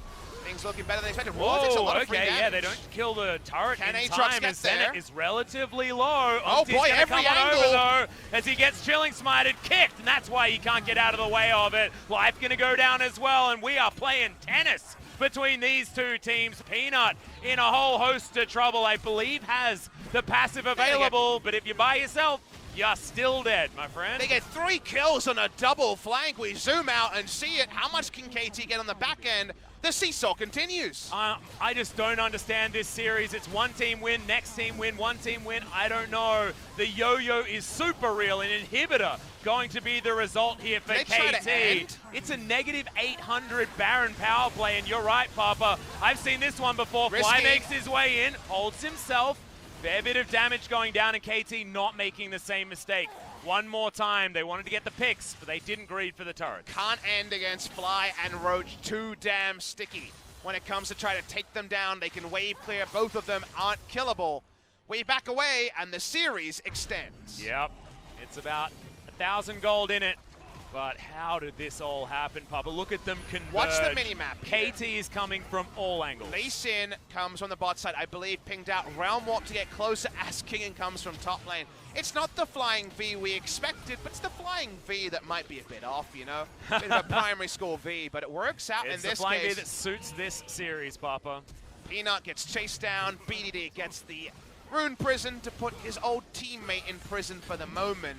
things looking better than expected. Whoa, okay, yeah, they don't kill the turret in time as Zenit is relatively low. Oh boy, every angle! Over, though, as he gets chilling smited, kicked, and that's why he can't get out of the way of it. Life gonna go down as well, and we are playing tennis between these two teams. Peanut in a whole host of trouble, I believe has the passive available, but if you're by yourself, you're still dead, my friend. They get 3 kills on a double flank. We zoom out and see it. How much can KT get on the back end? The seesaw continues. I just don't understand this series. It's one team win, next team win, one team win. I don't know. The yo-yo is super real. An inhibitor going to be the result here for KT. It's a negative 800 Baron power play, and you're right, Papa. I've seen this one before. Risky. Fly makes his way in, holds himself. Fair bit of damage going down, and KT not making the same mistake. One more time. They wanted to get the picks, but they didn't greed for the turret. Can't end against Fly and Roach. Too damn sticky. When it comes to try to take them down, they can wave clear. Both of them aren't killable. We back away, and the series extends. Yep. It's about 1,000 gold in it. But how did this all happen, Papa? Look at them converge. Watch the mini-map here. KT is coming from all angles. Lee Sin comes from the bot side, I believe, pinged out Realm Warp to get closer as Kingen comes from top lane. It's not the flying V we expected, but it's the flying V that might be a bit off, you know? A bit of a primary school V, but it works out in this case. It's the flying V that suits this series, Papa. Peanut gets chased down, BDD gets the Rune Prison to put his old teammate in prison for the moment.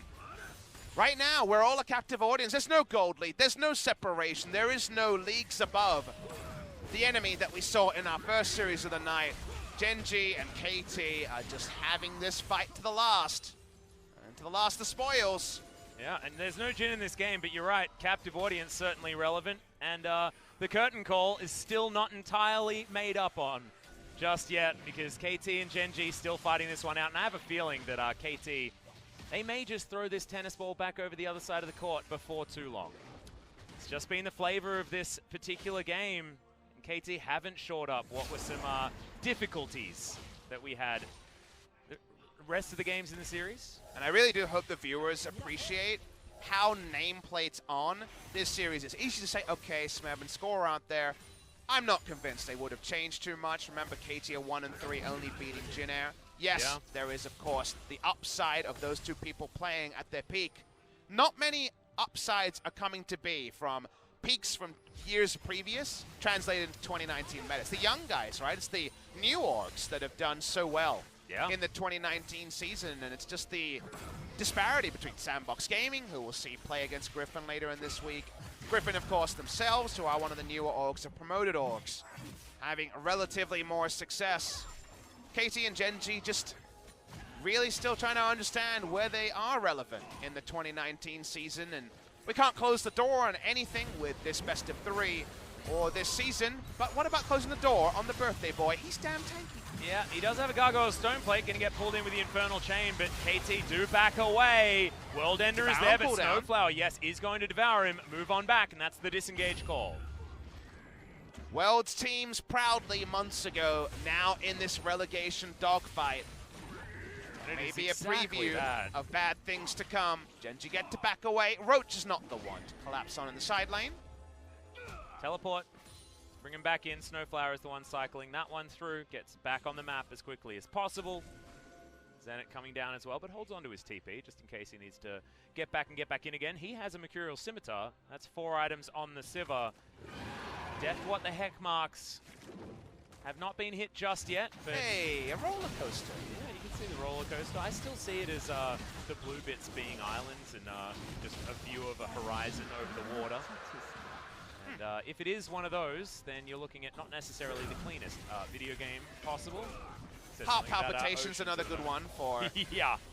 Right now, we're all a captive audience. There's no gold lead. There's no separation. There is no leagues above the enemy that we saw in our first series of the night. Gen.G and KT are just having this fight to the last. And to the last, the spoils. Yeah, and there's no Jhin in this game, but you're right. Captive audience certainly relevant. And the curtain call is still not entirely made up on just yet because KT and Gen.G still fighting this one out. And I have a feeling that KT... they may just throw this tennis ball back over the other side of the court before too long. It's just been the flavor of this particular game. And KT haven't shored up what were some difficulties that we had the rest of the games in the series. And I really do hope the viewers appreciate how nameplates on this series. It's easy to say, okay, Smeb and Score aren't there. I'm not convinced they would have changed too much. Remember, KT are 1-3, only beating Jhin Air. Yes, yeah. There is, of course, the upside of those two people playing at their peak. Not many upsides are coming to be from peaks from years previous, translated into 2019 meta. It's the young guys, right? It's the new orgs that have done so well in the 2019 season, and it's just the disparity between Sandbox Gaming, who we'll see play against Griffin later in this week. Griffin, of course, themselves, who are one of the newer orgs, of promoted orgs, having relatively more success. KT and Gen.G just really still trying to understand where they are relevant in the 2019 season, and we can't close the door on anything with this best of 3 or this season, but what about closing the door on the birthday boy? He's damn tanky. Yeah, he does have a Gargoyle Stoneplate, gonna get pulled in with the Infernal Chain, but KT do back away. World Ender is there, but Snowflower, yes, is going to devour him, move on back, and that's the disengage call. World's teams proudly months ago, now in this relegation dogfight. Maybe exactly a preview of bad things to come. Gen.G get to back away. Roach is not the one to collapse on in the side lane. Teleport, bring him back in. Snowflower is the one cycling that one through, gets back on the map as quickly as possible. Zenit coming down as well, but holds on to his TP just in case he needs to get back in again. He has a Mercurial Scimitar. That's 4 items on the Sivir. Death what the heck marks have not been hit just yet. But hey, a roller coaster. Yeah, you can see the roller coaster. I still see it as the blue bits being islands and just a view of a horizon over the water. And if it is one of those, then you're looking at not necessarily the cleanest video game possible. Heart Palpitation's another good one for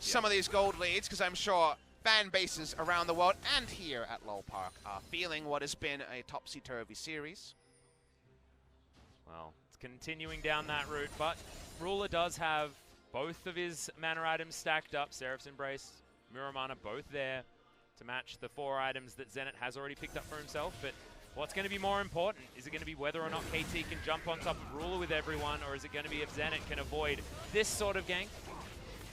some of these gold leads, because I'm sure fan bases around the world and here at Lowell Park are feeling what has been a topsy-turvy series. Well, it's continuing down that route, but Ruler does have both of his mana items stacked up. Seraph's Embrace, Muramana, both there to match the 4 items that Zenit has already picked up for himself. But what's going to be more important? Is it going to be whether or not KT can jump on top of Ruler with everyone, or is it going to be if Zenit can avoid this sort of gank?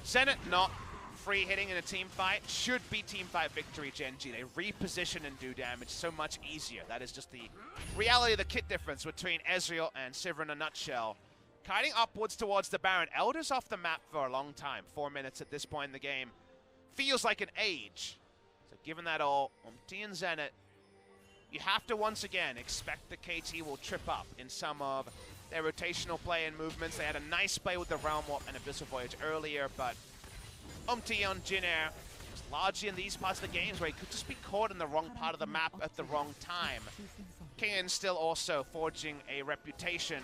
Zenit not free hitting in a team fight should be team fight victory. Gen.G, they reposition and do damage so much easier. That is just the reality of the kit difference between Ezreal and Sivir in a nutshell. Kiting upwards towards the Baron. Elder's off the map for a long time. 4 minutes at this point in the game. Feels like an age. So given that all, Umti and Zenit, you have to once again expect that KT will trip up in some of their rotational play and movements. They had a nice play with the Realm Warp and Abyssal Voyage earlier, but Umti on Jhin Air was largely in these parts of the games where he could just be caught in the wrong part of the map at the wrong time. Kingen still also forging a reputation.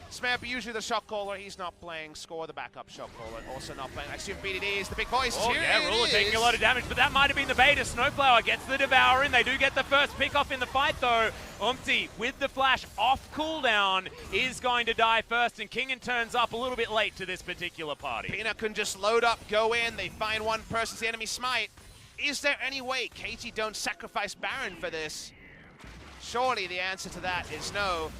Smeb, usually the shot caller, he's not playing. Score, the backup shot caller, also not playing. I assume BDD is the big voice. Oh yeah, Ruler taking a lot of damage, but that might have been the bait as Snowflower gets the devour in. They do get the first pick off in the fight though. Umti with the flash off cooldown is going to die first, and Kingen turns up a little bit late to this particular party. Peanut can just load up, go in, they find one person, the enemy smite. Is there any way KT don't sacrifice Baron for this? Surely the answer to that is no.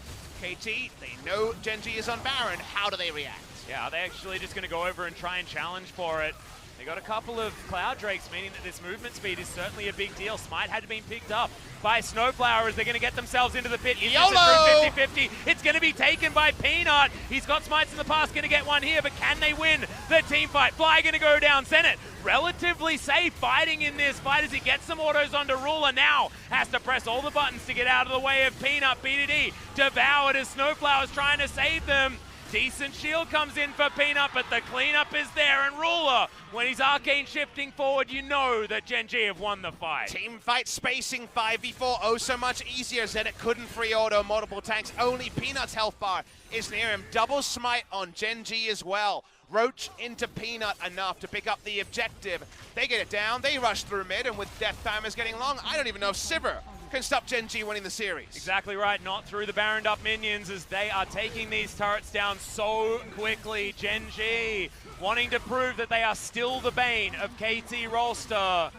KT, they know Gen.G is on Baron. How do they react? Yeah, are they actually just going to go over and try and challenge for it? They got a couple of Cloud Drakes, meaning that this movement speed is certainly a big deal. Smite had been picked up by Snowflower as they're going to get themselves into the pit. Is this a true 50-50? It's going to be taken by Peanut. He's got Smites in the past, going to get one here, but can they win the team fight? Fly going to go down. Zenit relatively safe fighting in this fight as he gets some autos onto Ruler. Now has to press all the buttons to get out of the way of Peanut. BDD devoured as Snowflower's trying to save them. Decent shield comes in for Peanut, but the cleanup is there, and Ruler, when he's arcane shifting forward, you know that Gen.G have won the fight. Team fight spacing 5v4, oh so much easier. Zenit couldn't free auto multiple tanks, only Peanut's health bar is near him. Double smite on Gen.G as well. Roach into Peanut enough to pick up the objective. They get it down, they rush through mid, and with death timers getting long, I don't even know if Sivir can stop Gen.G winning the series. Exactly right, not through the Baroned up minions as they are taking these turrets down so quickly. Gen.G wanting to prove that they are still the bane of KT Rolster.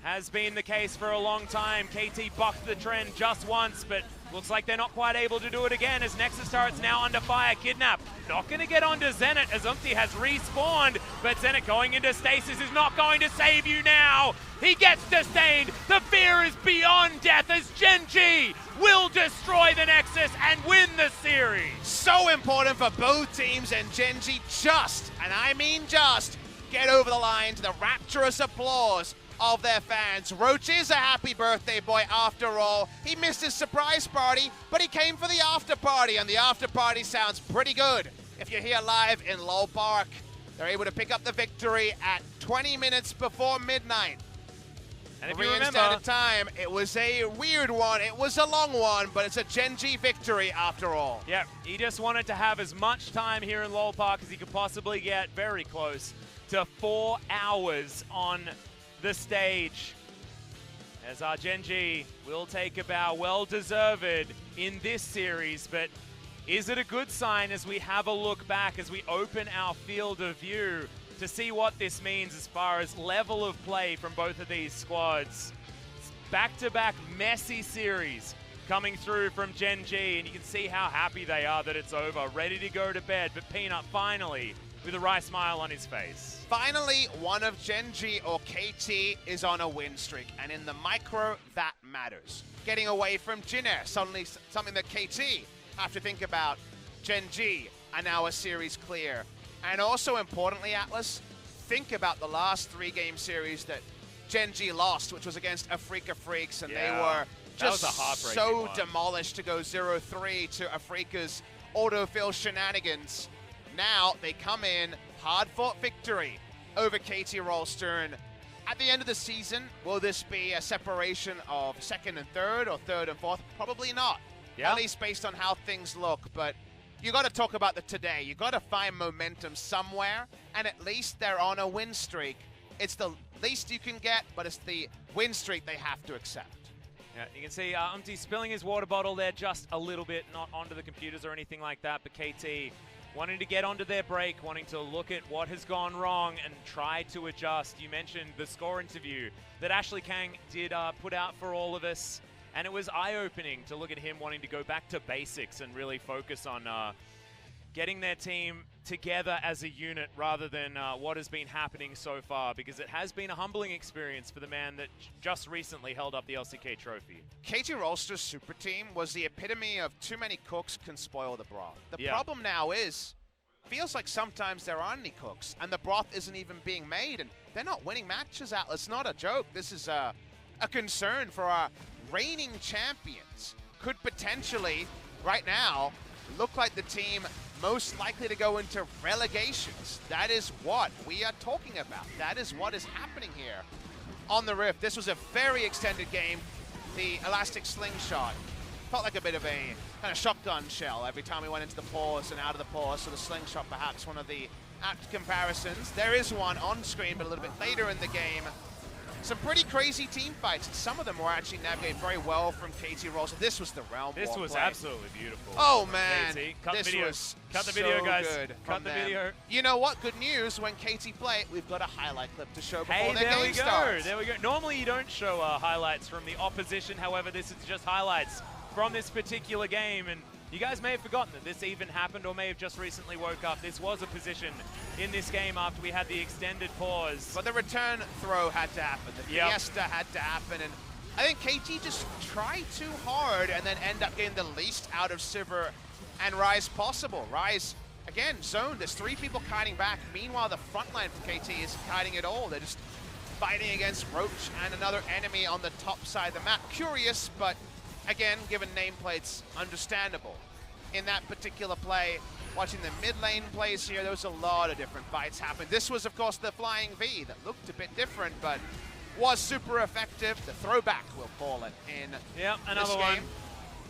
Has been the case for a long time. KT bucked the trend just once, but looks like they're not quite able to do it again as Nexus turret's now under fire. Kidnap not going to get onto Zenit as Umpty has respawned, but Zenit going into stasis is not going to save you now. He gets disdained. The fear is beyond death as Gen.G will destroy the Nexus and win the series. So important for both teams, and Gen.G just, and I mean just, get over the line to the rapturous applause of their fans. Roach is a happy birthday boy after all. He missed his surprise party, but he came for the after party, and the after party sounds pretty good. If you're here live in Lowell Park, they're able to pick up the victory at 20 minutes before midnight. And if Korean you remember, Standard Time, it was a weird one, it was a long one, but it's a Gen.G victory after all. Yeah, he just wanted to have as much time here in Lowell Park as he could possibly get. Very close to 4 hours on the stage, as our Gen.G will take a bow, well deserved in this series, but is it a good sign as we have a look back, as we open our field of view to see what this means as far as level of play from both of these squads? Back-to-back messy series coming through from Gen.G, and you can see how happy they are that it's over, ready to go to bed, but Peanut finally with a wry smile on his face. Finally, one of Gen.G or KT is on a win streak, and in the micro, that matters. Getting away from Jinair, suddenly something that KT have to think about. Gen.G are now a series clear. And also importantly, Atlas, think about the last 3-game series that Gen.G lost, which was against Afrika Freaks, and they were just so demolished to go 0-3 to Afrika's autofill shenanigans. Now they come in, hard-fought victory over KT Rolster, and at the end of the season, will this be a separation of second and third, or third and fourth? Probably not, at least based on how things look, but you got to talk about the today. You got to find momentum somewhere, and at least they're on a win streak. It's the least you can get, but it's the win streak they have to accept. Yeah, you can see Umpty spilling his water bottle there just a little bit, not onto the computers or anything like that, but KT wanting to get onto their break, wanting to look at what has gone wrong and try to adjust. You mentioned the score interview that Ashley Kang did put out for all of us, and it was eye-opening to look at him wanting to go back to basics and really focus on getting their team together as a unit rather than what has been happening so far, because it has been a humbling experience for the man that just recently held up the LCK trophy. KT Rolster's super team was the epitome of too many cooks can spoil the broth. The problem now is, feels like sometimes there aren't any cooks, and the broth isn't even being made, and they're not winning matches out. It's not a joke. This is a concern for our reigning champions. Could potentially, right now, look like the team most likely to go into relegations. That is what we are talking about. That is what is happening here on the Rift. This was a very extended game. The elastic slingshot felt like a bit of a kind of shotgun shell every time we went into the pause and out of the pause, so the slingshot perhaps one of the apt comparisons. There is one on screen, but a little bit later in the game. Some pretty crazy team fights, and some of them were actually navigated very well from KT Rolster. This was the realm war. This was play. Absolutely beautiful. Oh man, Cut this the video. was Cut the video, so guys. Good Cut the video. You know what? Good news. When KT play, we've got a highlight clip to show before their there game we go. starts. There we go. Normally you don't show highlights from the opposition. However, this is just highlights from this particular game, and You guys may have forgotten that this even happened or may have just recently woke up. This was a position in this game after we had the extended pause. But the return throw had to happen. The fiesta had to happen. And I think KT just tried too hard and then end up getting the least out of Sivir and Rise possible. Rise, again, zoned. There's 3 people kiting back. Meanwhile, the front line for KT is kiting it all. They're just fighting against Roach and another enemy on the top side of the map. Curious, but again, given nameplates, understandable. In that particular play, watching the mid lane plays here, there was a lot of different fights happening. This was, of course, the Flying V that looked a bit different, but was super effective. The throwback, we'll call it, in another this one. game.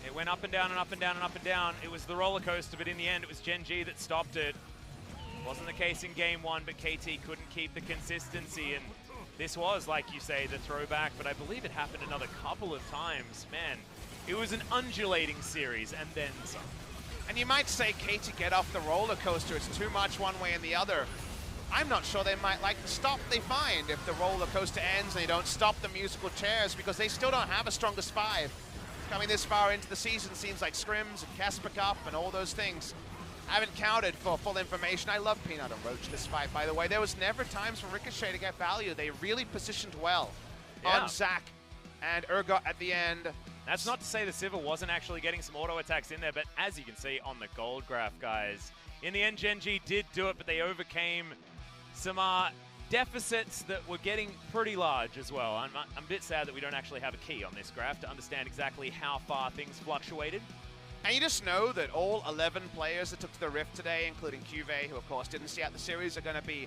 It went up and down and up and down and up and down. It was the roller coaster, but in the end, it was Gen.G that stopped it. Wasn't the case in game 1, but KT couldn't keep the consistency, and this was, like you say, the throwback, but I believe it happened another couple of times. Man, it was an undulating series, and then some. And you might say, KT, get off the roller coaster. It's too much one way and the other. I'm not sure they might like the stop they find if the roller coaster ends and they don't stop the musical chairs, because they still don't have a strongest 5. Coming this far into the season seems like scrims and Casper Cup and all those things. I haven't counted for full information. I love Peanut and Roach this fight, by the way. There was never times for Ricochet to get value. They really positioned well on Zac and Urgot at the end. That's not to say the Sivir wasn't actually getting some auto attacks in there, but as you can see on the gold graph, guys, in the end, Gen.G did do it, but they overcame some deficits that were getting pretty large as well. I'm a bit sad that we don't actually have a key on this graph to understand exactly how far things fluctuated. And you just know that all 11 players that took to the Rift today, including QV, who of course didn't see out the series, are going to be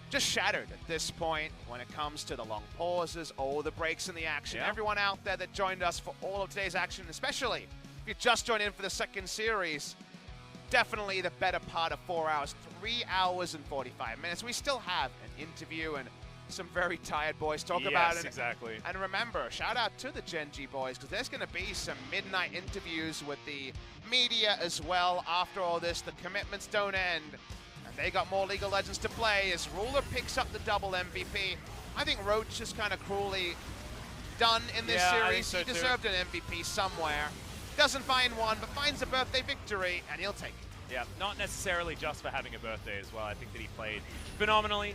just shattered at this point when it comes to the long pauses, all the breaks in the action. Everyone out there that joined us for all of today's action, especially if you just joined in for the second series, definitely the better part of 4 hours, 3 hours and 45 minutes. We still have an interview and some very tired boys talk about it. Yes, exactly. And remember, shout out to the Gen.G boys, because there's going to be some midnight interviews with the media as well after all this. The commitments don't end. And they got more League of Legends to play as Ruler picks up the double MVP. I think Roach is kind of cruelly done in this series. He deserved an MVP somewhere. Doesn't find one, but finds a birthday victory, and he'll take it. Yeah, not necessarily just for having a birthday as well. I think that he played phenomenally,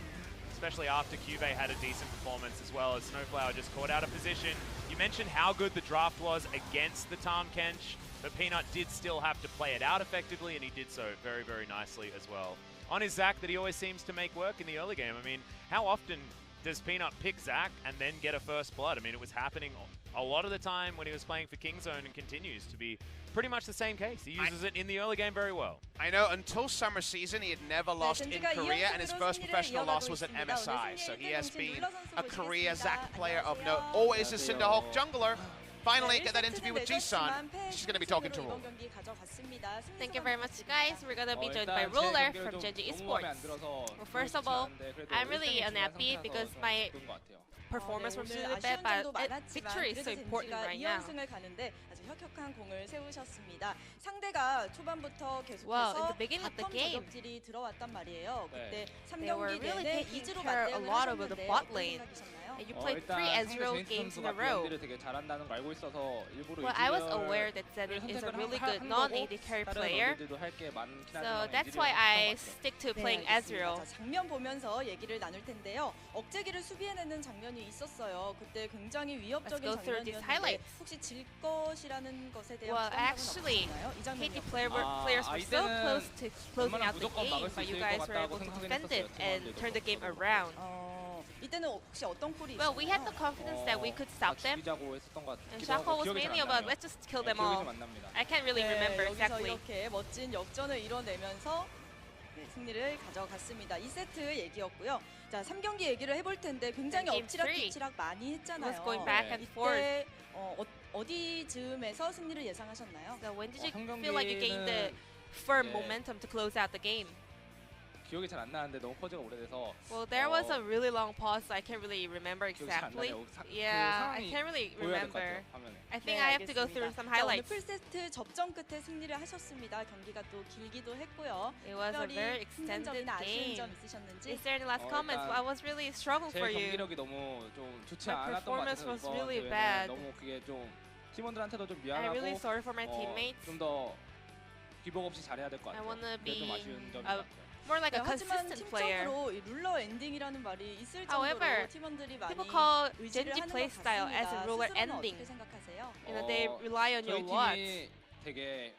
especially after QV had a decent performance as well, as Snowflower just caught out of position. You mentioned how good the draft was against the Tahm Kench, but Peanut did still have to play it out effectively, and he did so very, very nicely as well. On his Zac that he always seems to make work in the early game. I mean, how often does Peanut pick Zac and then get a first blood? I mean, it was happening a lot of the time when he was playing for Kingzone, and continues to be pretty much the same case. He uses it in the early game very well. I know until summer season he had never lost in Korea, and his first professional loss was at MSI. So he has been a Korea Zac player of note. Always a Cinderhawk jungler. Finally, get that interview with Ji-sun. She's going to be talking to Rule. Thank you very much, guys. We're going to be joined by Rolster from Gen.G Esports. Well, first of all, I'm really unhappy because my performance was really bad, but victory is so important right now. Well, in the beginning of the game, they were really taking care a lot of the bot lane. And you played 3 Ezreal games in a row. Well, I was aware that Zenith is a really good non-AD carry player, so that's why I stick to playing Ezreal. Let's go through these highlights. Well, actually, KT players were so close to closing out the game, but you guys were able to defend it and turn the game around. Well, we had the confidence that we could stop them, and Shako was mainly about let's just kill them all. I can't really remember exactly. 승리를 가져갔습니다. 2세트 얘기였고요. 자, 3경기 얘기를 해볼 텐데 굉장히 엎치락뒤치락 많이 했잖아요. Was going back and forth. 어디 즈음에서 승리를 예상하셨나요? So when did you feel like you gained the firm momentum to close out the game? 기억이 잘 안 나는데 너무 퍼즈가 오래돼서. Well, there was a really long pause, so I can't really remember exactly. Yeah, I can't really remember. I think I have to go through some highlights. 오늘 풀세트 접전 끝에 승리를 하셨습니다. 경기가 또 길기도 했고요. It was a very extended 아쉬운 점 game. 있으셨는지? Is there any last comments? Well, I was really struggling for you. 경기력이 너무 좀 좋지 My 않았던 것 performance 같아서 was really bad. 너무 그게 좀 팀원들한테도 좀 I'm really 미안하고 sorry for my teammates. 좀 더 기복 없이 잘해야 될 것 I 같아요. wanna 그게 좀 be 아쉬운 점인 a 것 같아요. more like a 하지만 consistent player. 팀적으로 이 룰러 엔딩이라는 말이 있을 However, 정도로 팀원들이 많이 People call 의지를 Gen.G 하는 play 것 style as a 같습니다. ruler 스스로는 ending. 어떻게 생각하세요? You know, they rely on your 저희 words. 팀이 되게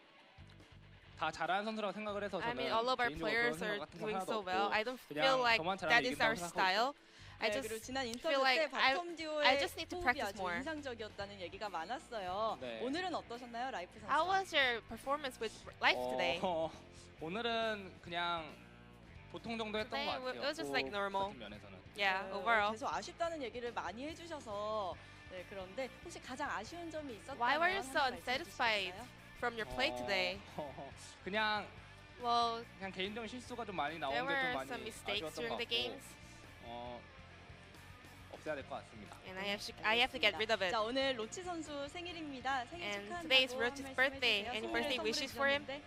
다 잘하는 선수라고 생각을 해서 I 저는 mean, all of our 개인적으로 players 그런 are 생각 같은 건 doing 하나도 so 없고 well. I don't 그냥 feel like 저만 잘하면 that is our 이긴다고 생각하고 style. I 네, just 그리고 지난 인터뷰 feel like 때 바텀 듀오의 I just need to 호흡이 practice 아주 more. 인상적이었다는 얘기가 많았어요. 네. 오늘은 어떠셨나요, 라이프 선수? How was your performance with life today? 오늘은 그냥 보통 정도 했던 Today, 것 같아요. it was just like normal. 같은 면에서는. Yeah, 네, overall. 계속 아쉽다는 얘기를 많이 해주셔서 네, 그런데 혹시 가장 아쉬운 점이 있었다면 Why were you so 한번 말씀해 unsatisfied 주시겠어요? from your play today? 그냥 Well, 개인적인 실수가 좀 많이 나온 there 게 좀 were 많이 some mistakes 아쉬웠던 during 것 the 같고 games, 없애야 될 것 같습니다. and I have to get rid of it. 자, 오늘 로치 선수 생일입니다. 생일 And 축하한다고 today is 한 Rochi's 말씀 birthday. 해주세요. Any 선물 birthday 선물해 wishes for him? 주셨는데.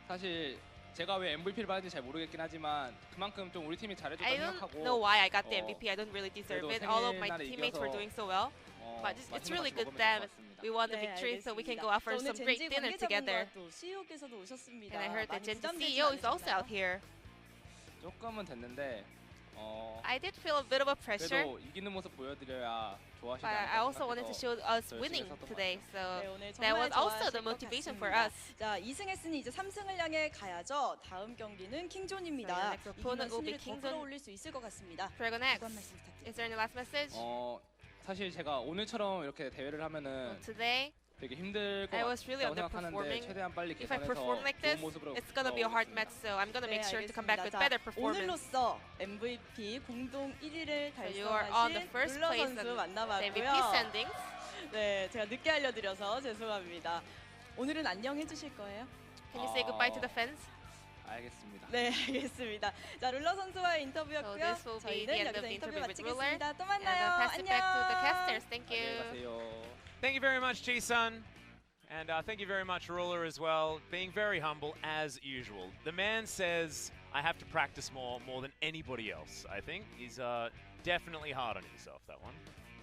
사실 제가 왜 MVP를 받은지 잘 모르겠긴 하지만 그만큼 좀 우리 팀이 잘해줬다고 I don't 생각하고 know why I got the MVP. I don't really deserve 그래도 it. All of my 생일날에 teammates were 이겨서 doing so well. But it's 맛있는 really 맛이 good 먹으면 that 될것 같습니다. we won the 네, victory, so we can 알겠습니다. go out for 자, 오늘 some great 젠지 dinner together. 관계자분과 또 CEO께서도 오셨습니다. And I heard that 많이 Gen.G 부담되지 CEO is also 않으셨나요? out here. 조금은 됐는데 I did feel a bit of a pressure, 그래도 이기는 모습 보여드려야 좋아하시지 but I 않을까 also wanted to show 생각해서 us winning 했었던 것 today. So 네, 오늘 that 정말 was also 좋아하실 the 것 motivation for 같습니다. us. 자, 2승했으니 이제 3승을 향해 가야죠. 다음 경기는 킹존입니다. So your next 이기면 opponent will be 순위를 더 킹존. 끌어올릴 수 있을 것 같습니다. Dragon X, 그건 말씀 부탁드립니다. is there any last message? 사실 제가 오늘처럼 이렇게 대회를 하면은 Today, 되게 힘들 것 I was really 같다고 생각하는데 underperforming. 최대한 빨리 if I 개선해서 perform like 좋은 this, 모습으로 it's gonna be a hard 돌아오겠습니다. match. So I'm gonna make 네, sure to come back with 알겠습니다. better 자, performance. 오늘로써 MVP 공동 1위를 you are on the 달성하신 first 룰러 place 선수 and The MVP 만나봤고요. standings. 네, 제가 늦게 알려드려서 죄송합니다. 오늘은 안녕 해주실 거예요? Can you say goodbye to the fans? 알겠습니다. 네, 알겠습니다. 자, 룰러 선수와의 인터뷰였고요. So this will be the 저희는 end of 여기서 the 인터뷰 interview with Ruler. 마치겠습니다. 또 And 만나요. pass it back to the 안녕. casters. Thank 안녕히 you. 가세요. Thank you very much, Ji-sun. And thank you very much, Ruler, as well. Being very humble, as usual. The man says, I have to practice more than anybody else, I think. He's definitely hard on himself, that one.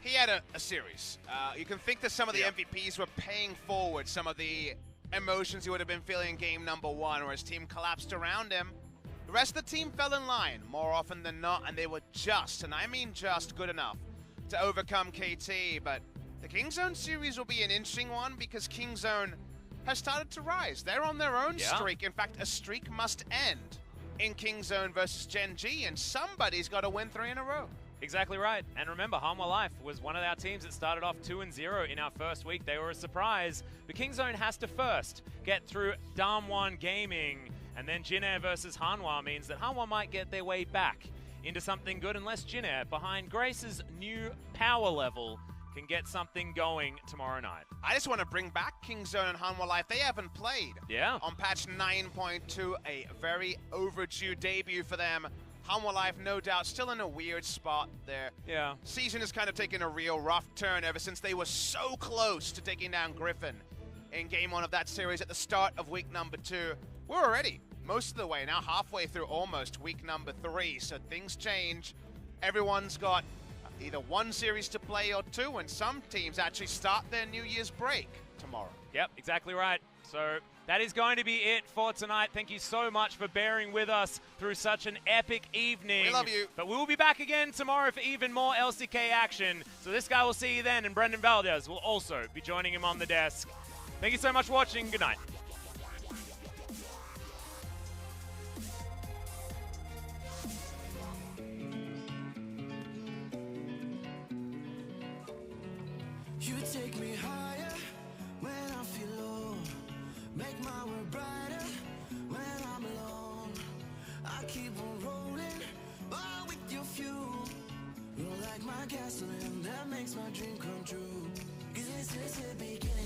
He had a series. You can think that some of the Yeah. MVPs were paying forward some of the emotions he would have been feeling in game number 1, where his team collapsed around him. The rest of the team fell in line more often than not, and they were just, and I mean just, good enough to overcome KT. But the Kingzone series will be an interesting one because Kingzone has started to rise. They're on their own streak. In fact, a streak must end in Kingzone versus Gen.G, and somebody's got to win 3 in a row. Exactly right. And remember, Hanwha Life was one of our teams that started off 2-0 in our first week. They were a surprise. But Kingzone has to first get through Damwon Gaming, and then Jin Air versus Hanwha means that Hanwha might get their way back into something good unless Jin Air, behind Grace's new power level, can get something going tomorrow night. I just want to bring back Kingzone and Hanwha Life. They haven't played on patch 9.2, a very overdue debut for them. Hanwha Life, no doubt, still in a weird spot there. Yeah. Season has kind of taken a real rough turn ever since they were so close to taking down Griffin in game 1 of that series at the start of week number 2. We're already most of the way, now halfway through almost week number 3, so things change. Everyone's got either 1 series to play or 2, and some teams actually start their New Year's break tomorrow. Yep, exactly right. So that is going to be it for tonight. Thank you so much for bearing with us through such an epic evening. We love you. But we will be back again tomorrow for even more LCK action. So this guy will see you then, and Brendan Valdez will also be joining him on the desk. Thank you so much for watching. Good night. You take me higher when I feel low, make my world brighter when I'm alone. I keep on rolling, oh, with your fuel. You're like my gasoline that makes my dream come true. 'Cause this is the beginning.